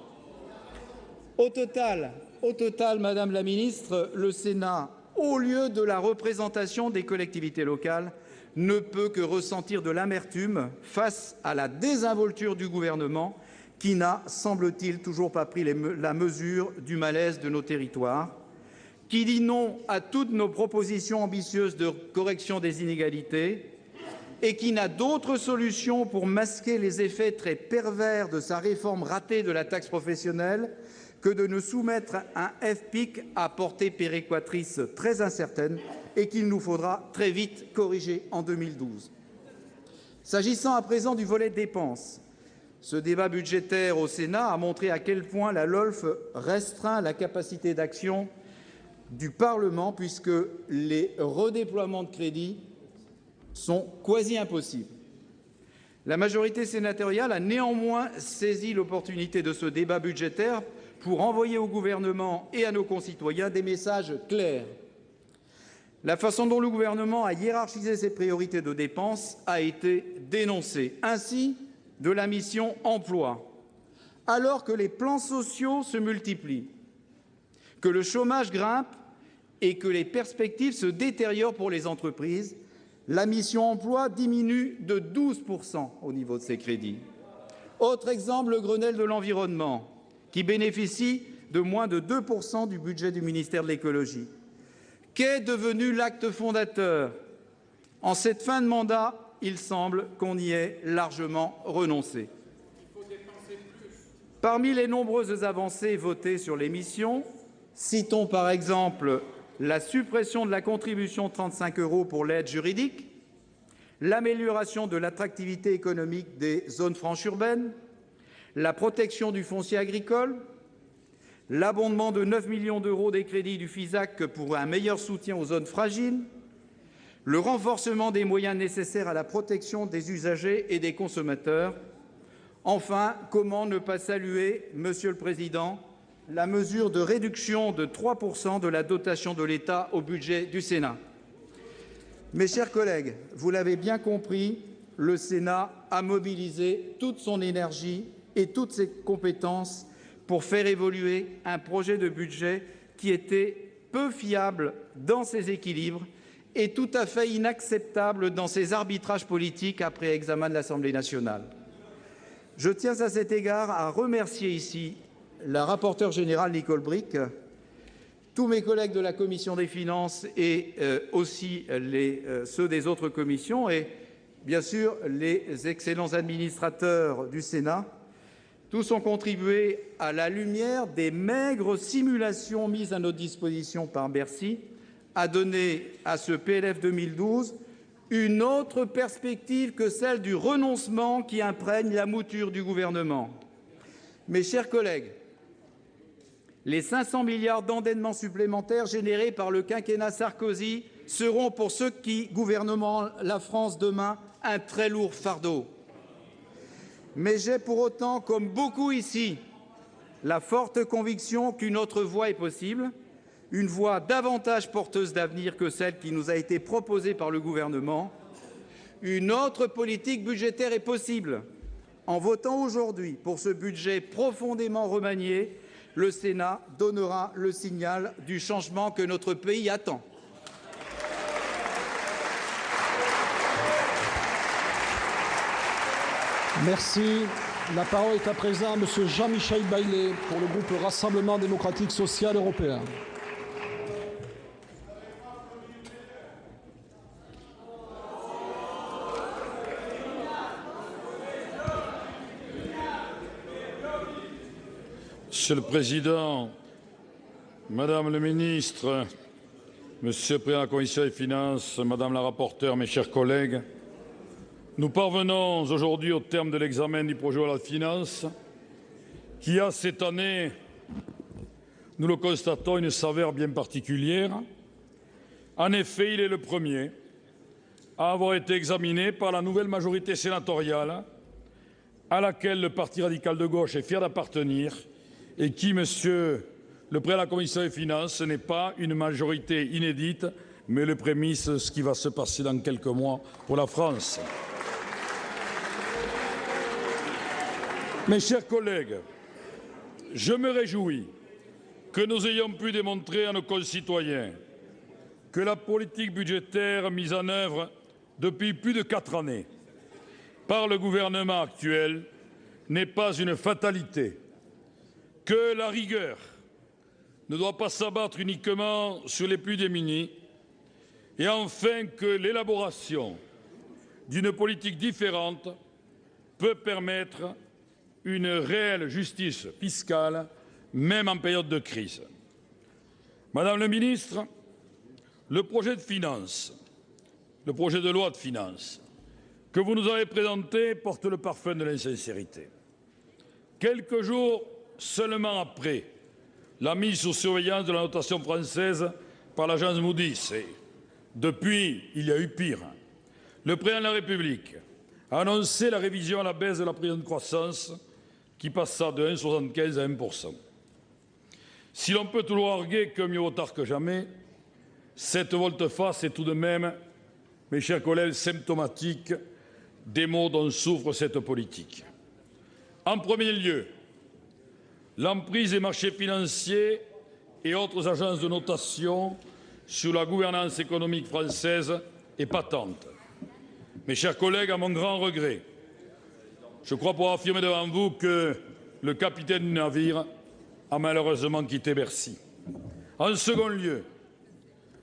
Au total, Madame la ministre, le Sénat, au lieu de la représentation des collectivités locales, ne peut que ressentir de l'amertume face à la désinvolture du gouvernement qui n'a, semble-t-il, toujours pas pris la mesure du malaise de nos territoires, qui dit non à toutes nos propositions ambitieuses de correction des inégalités et qui n'a d'autre solution pour masquer les effets très pervers de sa réforme ratée de la taxe professionnelle que de nous soumettre un FPIC à portée péréquatrice très incertaine et qu'il nous faudra très vite corriger en 2012. S'agissant à présent du volet dépenses, ce débat budgétaire au Sénat a montré à quel point la LOLF restreint la capacité d'action du Parlement, puisque les redéploiements de crédits sont quasi impossibles. La majorité sénatoriale a néanmoins saisi l'opportunité de ce débat budgétaire pour envoyer au gouvernement et à nos concitoyens des messages clairs. La façon dont le gouvernement a hiérarchisé ses priorités de dépenses a été dénoncée. Ainsi, de la mission emploi, alors que les plans sociaux se multiplient, que le chômage grimpe et que les perspectives se détériorent pour les entreprises, la mission emploi diminue de 12% au niveau de ses crédits. Autre exemple, le Grenelle de l'environnement, qui bénéficie de moins de 2% du budget du ministère de l'écologie. Qu'est devenu l'acte fondateur? En cette fin de mandat, il semble qu'on y ait largement renoncé. Parmi les nombreuses avancées votées sur les missions, citons par exemple la suppression de la contribution de 35 € pour l'aide juridique, l'amélioration de l'attractivité économique des zones franches urbaines, la protection du foncier agricole, l'abondement de 9 millions d'euros des crédits du FISAC pour un meilleur soutien aux zones fragiles, le renforcement des moyens nécessaires à la protection des usagers et des consommateurs. Enfin, comment ne pas saluer, Monsieur le Président, la mesure de réduction de 3% de la dotation de l'État au budget du Sénat. Mes chers collègues, vous l'avez bien compris, le Sénat a mobilisé toute son énergie et toutes ses compétences pour faire évoluer un projet de budget qui était peu fiable dans ses équilibres et tout à fait inacceptable dans ses arbitrages politiques après examen de l'Assemblée nationale. Je tiens à cet égard à remercier ici la rapporteure générale Nicole Bricq, tous mes collègues de la Commission des finances et aussi ceux des autres commissions et bien sûr les excellents administrateurs du Sénat. Tous ont contribué à la lumière des maigres simulations mises à notre disposition par Bercy à donner à ce PLF 2012 une autre perspective que celle du renoncement qui imprègne la mouture du gouvernement. Mes chers collègues, les 500 milliards d'endettement supplémentaires générés par le quinquennat Sarkozy seront pour ceux qui gouverneront la France demain un très lourd fardeau. Mais j'ai pour autant, comme beaucoup ici, la forte conviction qu'une autre voie est possible, une voie davantage porteuse d'avenir que celle qui nous a été proposée par le gouvernement. Une autre politique budgétaire est possible. En votant aujourd'hui pour ce budget profondément remanié, le Sénat donnera le signal du changement que notre pays attend. Merci. La parole est à présent à M. Jean-Michel Baillet pour le groupe Rassemblement démocratique social européen. Monsieur le Président, Madame le Ministre, Monsieur le Président de la Commission des finances, Madame la rapporteure, mes chers collègues, nous parvenons aujourd'hui au terme de l'examen du projet de loi de finances qui a cette année, nous le constatons, une saveur bien particulière. En effet, il est le premier à avoir été examiné par la nouvelle majorité sénatoriale à laquelle le Parti radical de gauche est fier d'appartenir et qui, Monsieur le Président de la Commission des finances, n'est pas une majorité inédite, mais le prémisse de ce qui va se passer dans quelques mois pour la France. Mes chers collègues, je me réjouis que nous ayons pu démontrer à nos concitoyens que la politique budgétaire mise en œuvre depuis plus de 4 années par le gouvernement actuel n'est pas une fatalité, que la rigueur ne doit pas s'abattre uniquement sur les plus démunis, et enfin que l'élaboration d'une politique différente peut permettre une réelle justice fiscale même en période de crise. Madame le ministre, le projet de loi de finances que vous nous avez présenté porte le parfum de l'insincérité. Quelques jours seulement après la mise sous surveillance de la notation française par l'agence Moody's, et depuis, il y a eu pire, le président de la République a annoncé la révision à la baisse de la prévision de croissance qui passa de 1,75 à 1%. Si l'on peut toujours arguer que mieux vaut tard que jamais, cette volte-face est tout de même, mes chers collègues, symptomatique des maux dont souffre cette politique. En premier lieu, l'emprise des marchés financiers et autres agences de notation sur la gouvernance économique française est patente. Mes chers collègues, à mon grand regret, je crois pouvoir affirmer devant vous que le capitaine du navire a malheureusement quitté Bercy. En second lieu,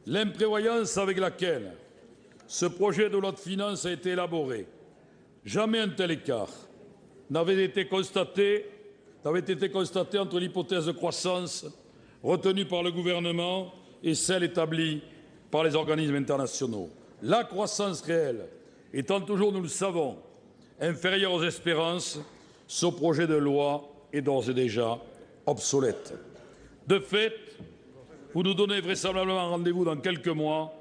l'imprévoyance avec laquelle ce projet de loi de finances a été élaboré. Jamais un tel écart n'avait été constaté entre l'hypothèse de croissance retenue par le gouvernement et celle établie par les organismes internationaux. La croissance réelle étant toujours, nous le savons, inférieure aux espérances, ce projet de loi est d'ores et déjà obsolète. De fait, vous nous donnez vraisemblablement rendez-vous dans quelques mois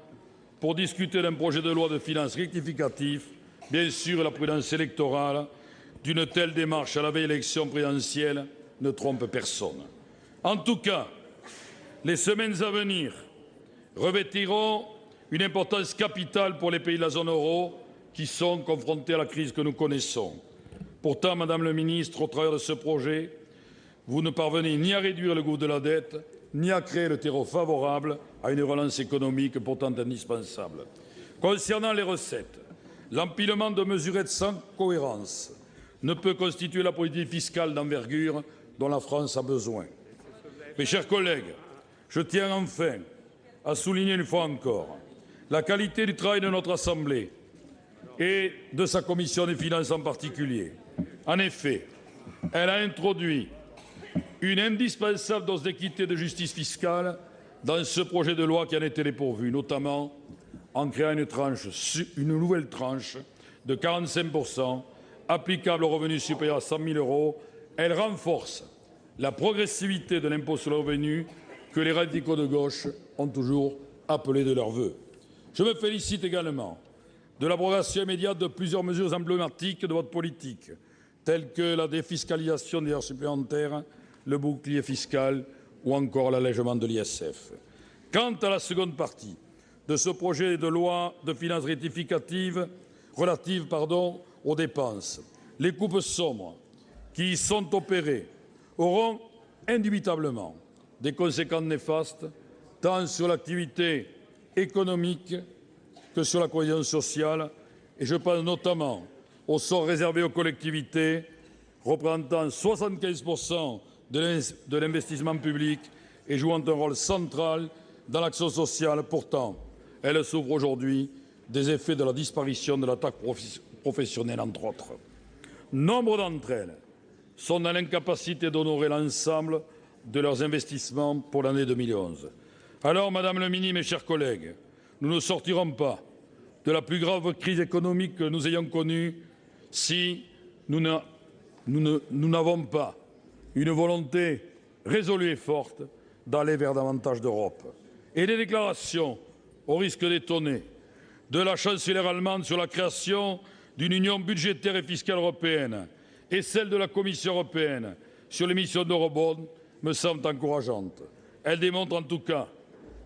pour discuter d'un projet de loi de finances rectificatif. Bien sûr, la prudence électorale d'une telle démarche à la veille de l'élection présidentielle ne trompe personne. En tout cas, les semaines à venir revêtiront une importance capitale pour les pays de la zone euro qui sont confrontés à la crise que nous connaissons. Pourtant, Madame le ministre, au travers de ce projet, vous ne parvenez ni à réduire le gouffre de la dette, ni à créer le terreau favorable à une relance économique pourtant indispensable. Concernant les recettes, l'empilement de mesurettes sans cohérence ne peut constituer la politique fiscale d'envergure dont la France a besoin. Mes chers collègues, je tiens enfin à souligner une fois encore la qualité du travail de notre Assemblée et de sa commission des finances en particulier. En effet, elle a introduit une indispensable dose d'équité et de justice fiscale dans ce projet de loi qui en était dépourvu, notamment en créant une nouvelle tranche de 45% applicable aux revenus supérieurs à 100 000 €. Elle renforce la progressivité de l'impôt sur le revenu que les radicaux de gauche ont toujours appelé de leurs vœux. Je me félicite également de l'abrogation immédiate de plusieurs mesures emblématiques de votre politique, telles que la défiscalisation des heures supplémentaires, le bouclier fiscal ou encore l'allègement de l'ISF. Quant à la seconde partie de ce projet de loi de finances rectificative relative aux dépenses, les coupes sombres qui y sont opérées auront indubitablement des conséquences néfastes tant sur l'activité économique que sur la cohésion sociale, et je pense notamment au sort réservé aux collectivités représentant 75% de l'investissement public et jouant un rôle central dans l'action sociale. Pourtant, elles souffrent aujourd'hui des effets de la disparition de la taxe professionnelle, entre autres. Nombre d'entre elles sont dans l'incapacité d'honorer l'ensemble de leurs investissements pour l'année 2011. Alors, Madame le ministre, mes chers collègues, nous ne sortirons pas de la plus grave crise économique que nous ayons connue si nous n'avons pas une volonté résolue et forte d'aller vers davantage d'Europe. Et les déclarations, au risque d'étonner, de la chancelière allemande sur la création d'une union budgétaire et fiscale européenne et celle de la Commission européenne sur l'émission d'eurobonds me semblent encourageantes. Elles démontrent en tout cas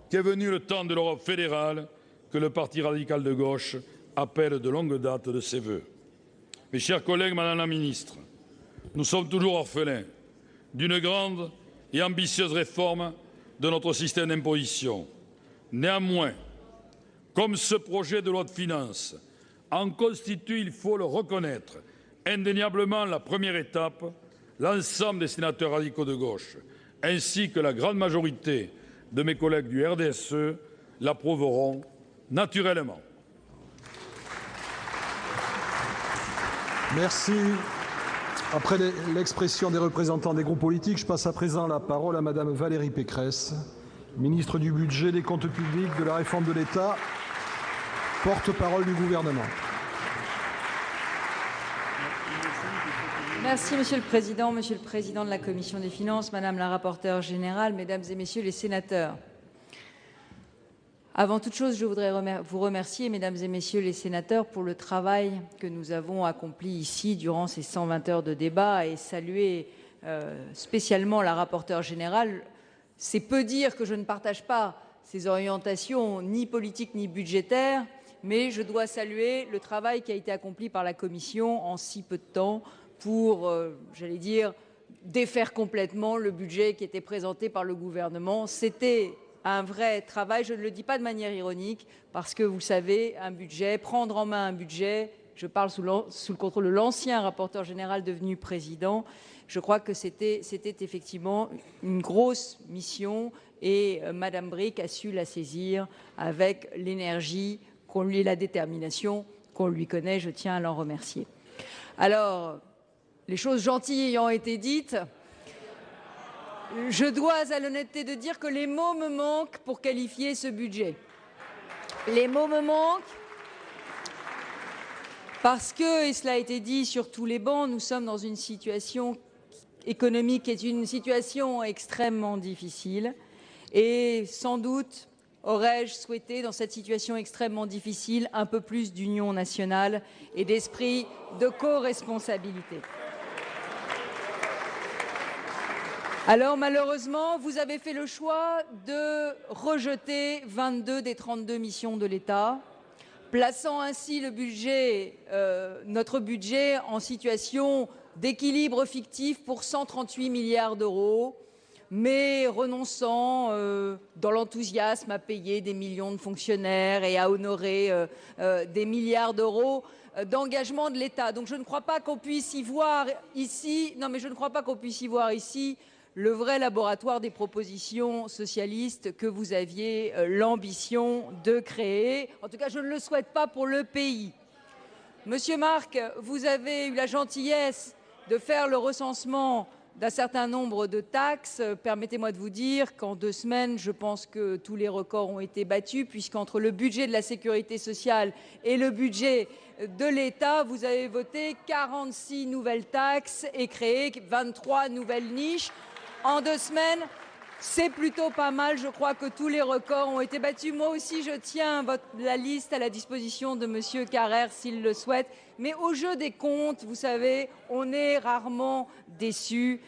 qu'est venu le temps de l'Europe fédérale que le Parti radical de gauche appelle de longue date de ses vœux. Mes chers collègues, Madame la ministre, nous sommes toujours orphelins d'une grande et ambitieuse réforme de notre système d'imposition. Néanmoins, comme ce projet de loi de finances en constitue, il faut le reconnaître, indéniablement la première étape, l'ensemble des sénateurs radicaux de gauche, ainsi que la grande majorité de mes collègues du RDSE, l'approuveront naturellement. Merci. Après l'expression des représentants des groupes politiques, je passe à présent la parole à Madame Valérie Pécresse, ministre du Budget, des Comptes publics, de la Réforme de l'État, porte-parole du gouvernement. Merci Monsieur le Président de la Commission des Finances, Madame la rapporteure générale, Mesdames et Messieurs les sénateurs. Avant toute chose, je voudrais vous remercier, Mesdames et Messieurs les sénateurs, pour le travail que nous avons accompli ici durant ces 120 heures de débat et saluer spécialement la rapporteure générale. C'est peu dire que je ne partage pas ces orientations ni politiques ni budgétaires, mais je dois saluer le travail qui a été accompli par la Commission en si peu de temps pour, j'allais dire, défaire complètement le budget qui était présenté par le gouvernement. C'était un vrai travail, je ne le dis pas de manière ironique, parce que vous savez, un budget, prendre en main un budget, je parle sous le contrôle de l'ancien rapporteur général devenu président, je crois que c'était effectivement une grosse mission et Madame Bricq a su la saisir avec l'énergie et la détermination qu'on lui connaît, je tiens à l'en remercier. Alors, les choses gentilles ayant été dites, je dois à l'honnêteté de dire que les mots me manquent pour qualifier ce budget. Les mots me manquent parce que, et cela a été dit sur tous les bancs, nous sommes dans une situation économique qui est une situation extrêmement difficile et sans doute aurais-je souhaité, dans cette situation extrêmement difficile, un peu plus d'union nationale et d'esprit de co-responsabilité. Alors malheureusement, vous avez fait le choix de rejeter 22 des 32 missions de l'État, plaçant ainsi le budget, notre budget en situation d'équilibre fictif pour 138 milliards d'euros, mais renonçant dans l'enthousiasme à payer des millions de fonctionnaires et à honorer des milliards d'euros d'engagement de l'État. Donc je ne crois pas qu'on puisse y voir ici, le vrai laboratoire des propositions socialistes que vous aviez l'ambition de créer. En tout cas, je ne le souhaite pas pour le pays. Monsieur Marc, vous avez eu la gentillesse de faire le recensement d'un certain nombre de taxes. Permettez-moi de vous dire qu'en 2 semaines, je pense que tous les records ont été battus, puisqu'entre le budget de la sécurité sociale et le budget de l'État, vous avez voté 46 nouvelles taxes et créé 23 nouvelles niches. En 2 semaines, c'est plutôt pas mal. Je crois que tous les records ont été battus. Moi aussi, je tiens la liste à la disposition de Monsieur Carrère s'il le souhaite. Mais au jeu des comptes, vous savez, on est rarement déçu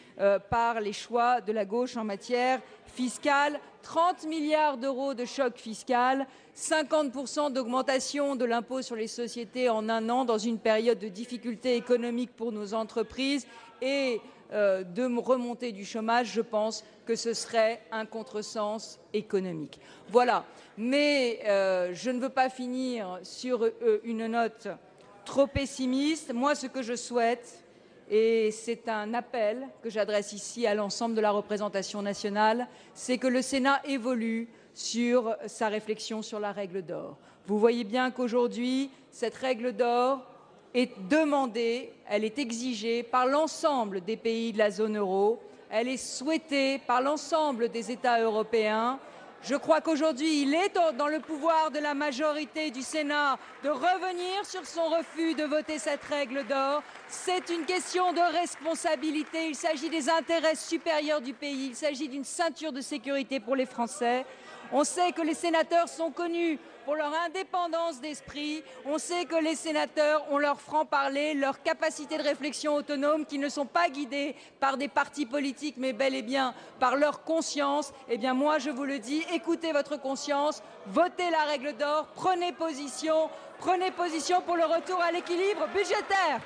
par les choix de la gauche en matière fiscale. 30 milliards d'euros de choc fiscal, 50% d'augmentation de l'impôt sur les sociétés en 1 an dans une période de difficulté économique pour nos entreprises et de remontée du chômage, je pense que ce serait un contresens économique. Voilà. Mais je ne veux pas finir sur une note trop pessimiste. Moi, ce que je souhaite, et c'est un appel que j'adresse ici à l'ensemble de la représentation nationale, c'est que le Sénat évolue sur sa réflexion sur la règle d'or. Vous voyez bien qu'aujourd'hui, cette règle d'or est demandée, elle est exigée par l'ensemble des pays de la zone euro, elle est souhaitée par l'ensemble des États européens. Je crois qu'aujourd'hui, il est dans le pouvoir de la majorité du Sénat de revenir sur son refus de voter cette règle d'or. C'est une question de responsabilité, il s'agit des intérêts supérieurs du pays, il s'agit d'une ceinture de sécurité pour les Français. On sait que les sénateurs sont connus pour leur indépendance d'esprit. On sait que les sénateurs ont leur franc-parler, leur capacité de réflexion autonome, qui ne sont pas guidés par des partis politiques, mais bel et bien par leur conscience. Eh bien, moi, je vous le dis, écoutez votre conscience, votez la règle d'or, prenez position pour le retour à l'équilibre budgétaire.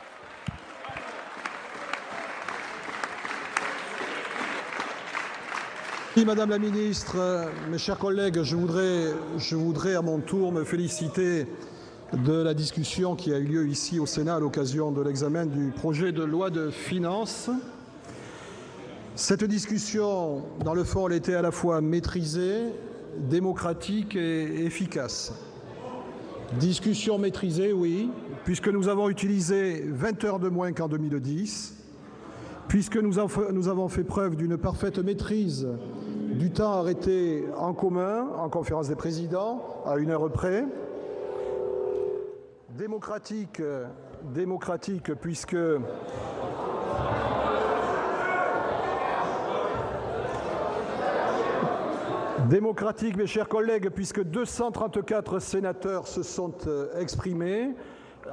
Madame la ministre, mes chers collègues, je voudrais à mon tour me féliciter de la discussion qui a eu lieu ici au Sénat à l'occasion de l'examen du projet de loi de finances. Cette discussion, dans le fond, elle était à la fois maîtrisée, démocratique et efficace. Discussion maîtrisée, oui, puisque nous avons utilisé 20 heures de moins qu'en 2010, Puisque nous avons fait preuve d'une parfaite maîtrise du temps arrêté en commun, en conférence des présidents, à 1 heure près. Démocratique puisque démocratique, mes chers collègues, puisque 234 sénateurs se sont exprimés,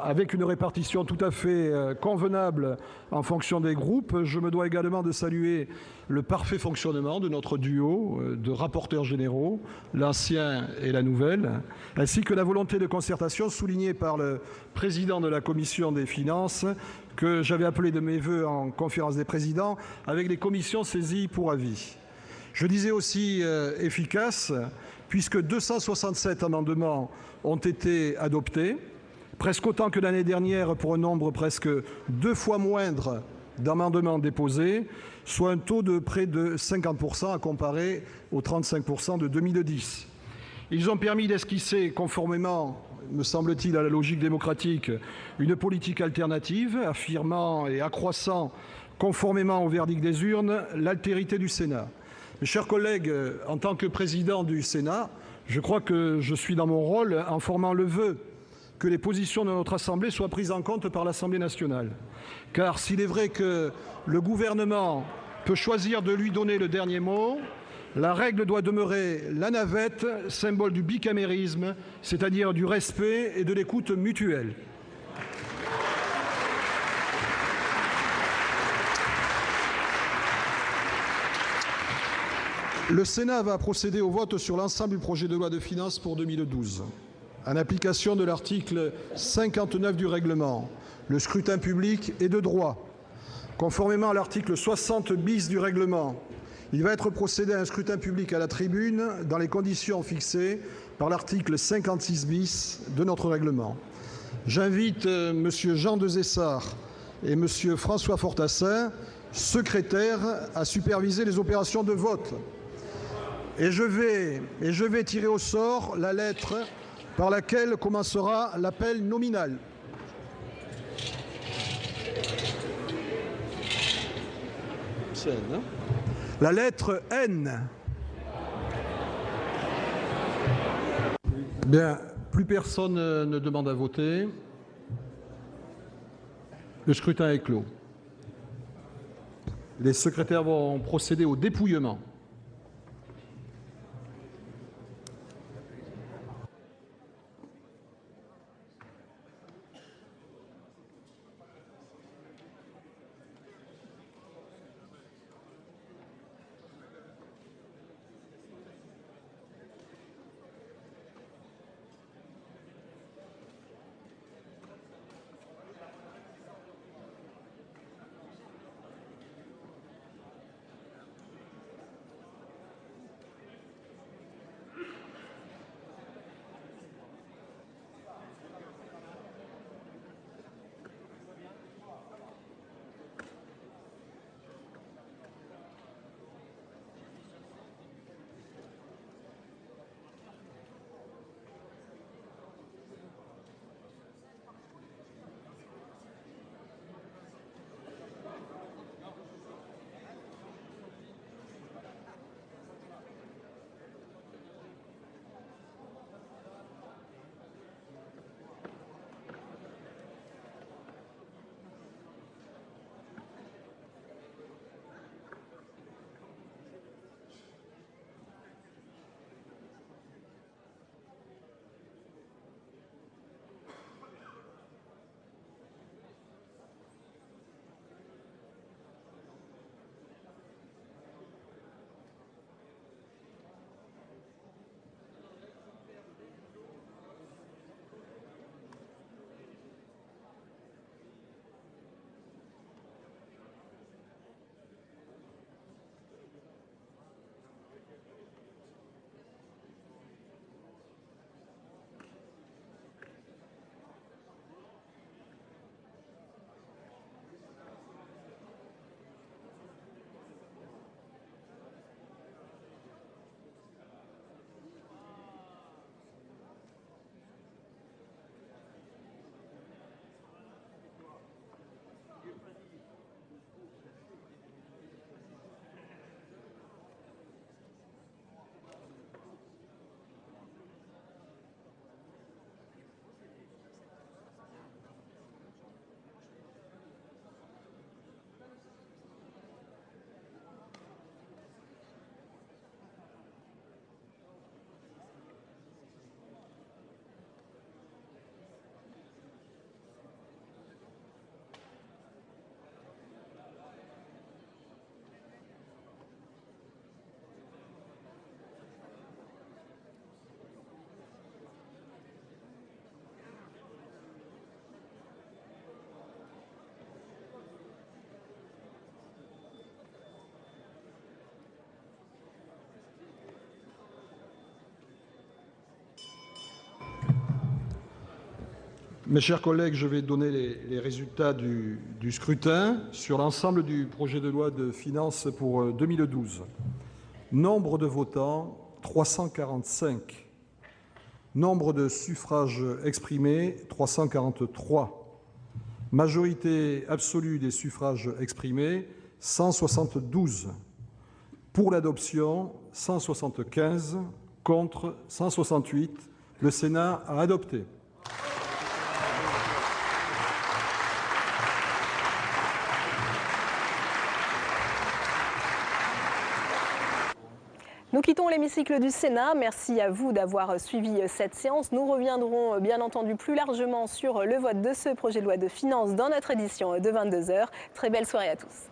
avec une répartition tout à fait convenable en fonction des groupes. Je me dois également de saluer le parfait fonctionnement de notre duo de rapporteurs généraux, l'ancien et la nouvelle, ainsi que la volonté de concertation soulignée par le président de la commission des finances, que j'avais appelé de mes voeux en conférence des présidents, avec les commissions saisies pour avis. Je disais aussi efficace, puisque 267 amendements ont été adoptés, presque autant que l'année dernière pour un nombre presque 2 fois moindre d'amendements déposés, soit un taux de près de 50% à comparer aux 35% de 2010. Ils ont permis d'esquisser, conformément, me semble-t-il, à la logique démocratique, une politique alternative, affirmant et accroissant, conformément au verdict des urnes, l'altérité du Sénat. Mes chers collègues, en tant que président du Sénat, je crois que je suis dans mon rôle en formant le vœu que les positions de notre Assemblée soient prises en compte par l'Assemblée nationale. Car s'il est vrai que le gouvernement peut choisir de lui donner le dernier mot, la règle doit demeurer la navette, symbole du bicamérisme, c'est-à-dire du respect et de l'écoute mutuelle. Le Sénat va procéder au vote sur l'ensemble du projet de loi de finances pour 2012. En application de l'article 59 du règlement, le scrutin public est de droit. Conformément à l'article 60 bis du règlement, il va être procédé à un scrutin public à la tribune dans les conditions fixées par l'article 56 bis de notre règlement. J'invite M. Jean Desessard et M. François Fortassin, secrétaires, à superviser les opérations de vote. Et je vais tirer au sort la lettre par laquelle commencera l'appel nominal. C'est N, hein ? La lettre N. Bien, plus personne ne demande à voter. Le scrutin est clos. Les secrétaires vont procéder au dépouillement. Mes chers collègues, je vais donner les résultats du scrutin sur l'ensemble du projet de loi de finances pour 2012. Nombre de votants, 345. Nombre de suffrages exprimés, 343. Majorité absolue des suffrages exprimés, 172. Pour l'adoption, 175. Contre, 168. Le Sénat a adopté. Nous quittons l'hémicycle du Sénat. Merci à vous d'avoir suivi cette séance. Nous reviendrons bien entendu plus largement sur le vote de ce projet de loi de finances dans notre édition de 22h. Très belle soirée à tous.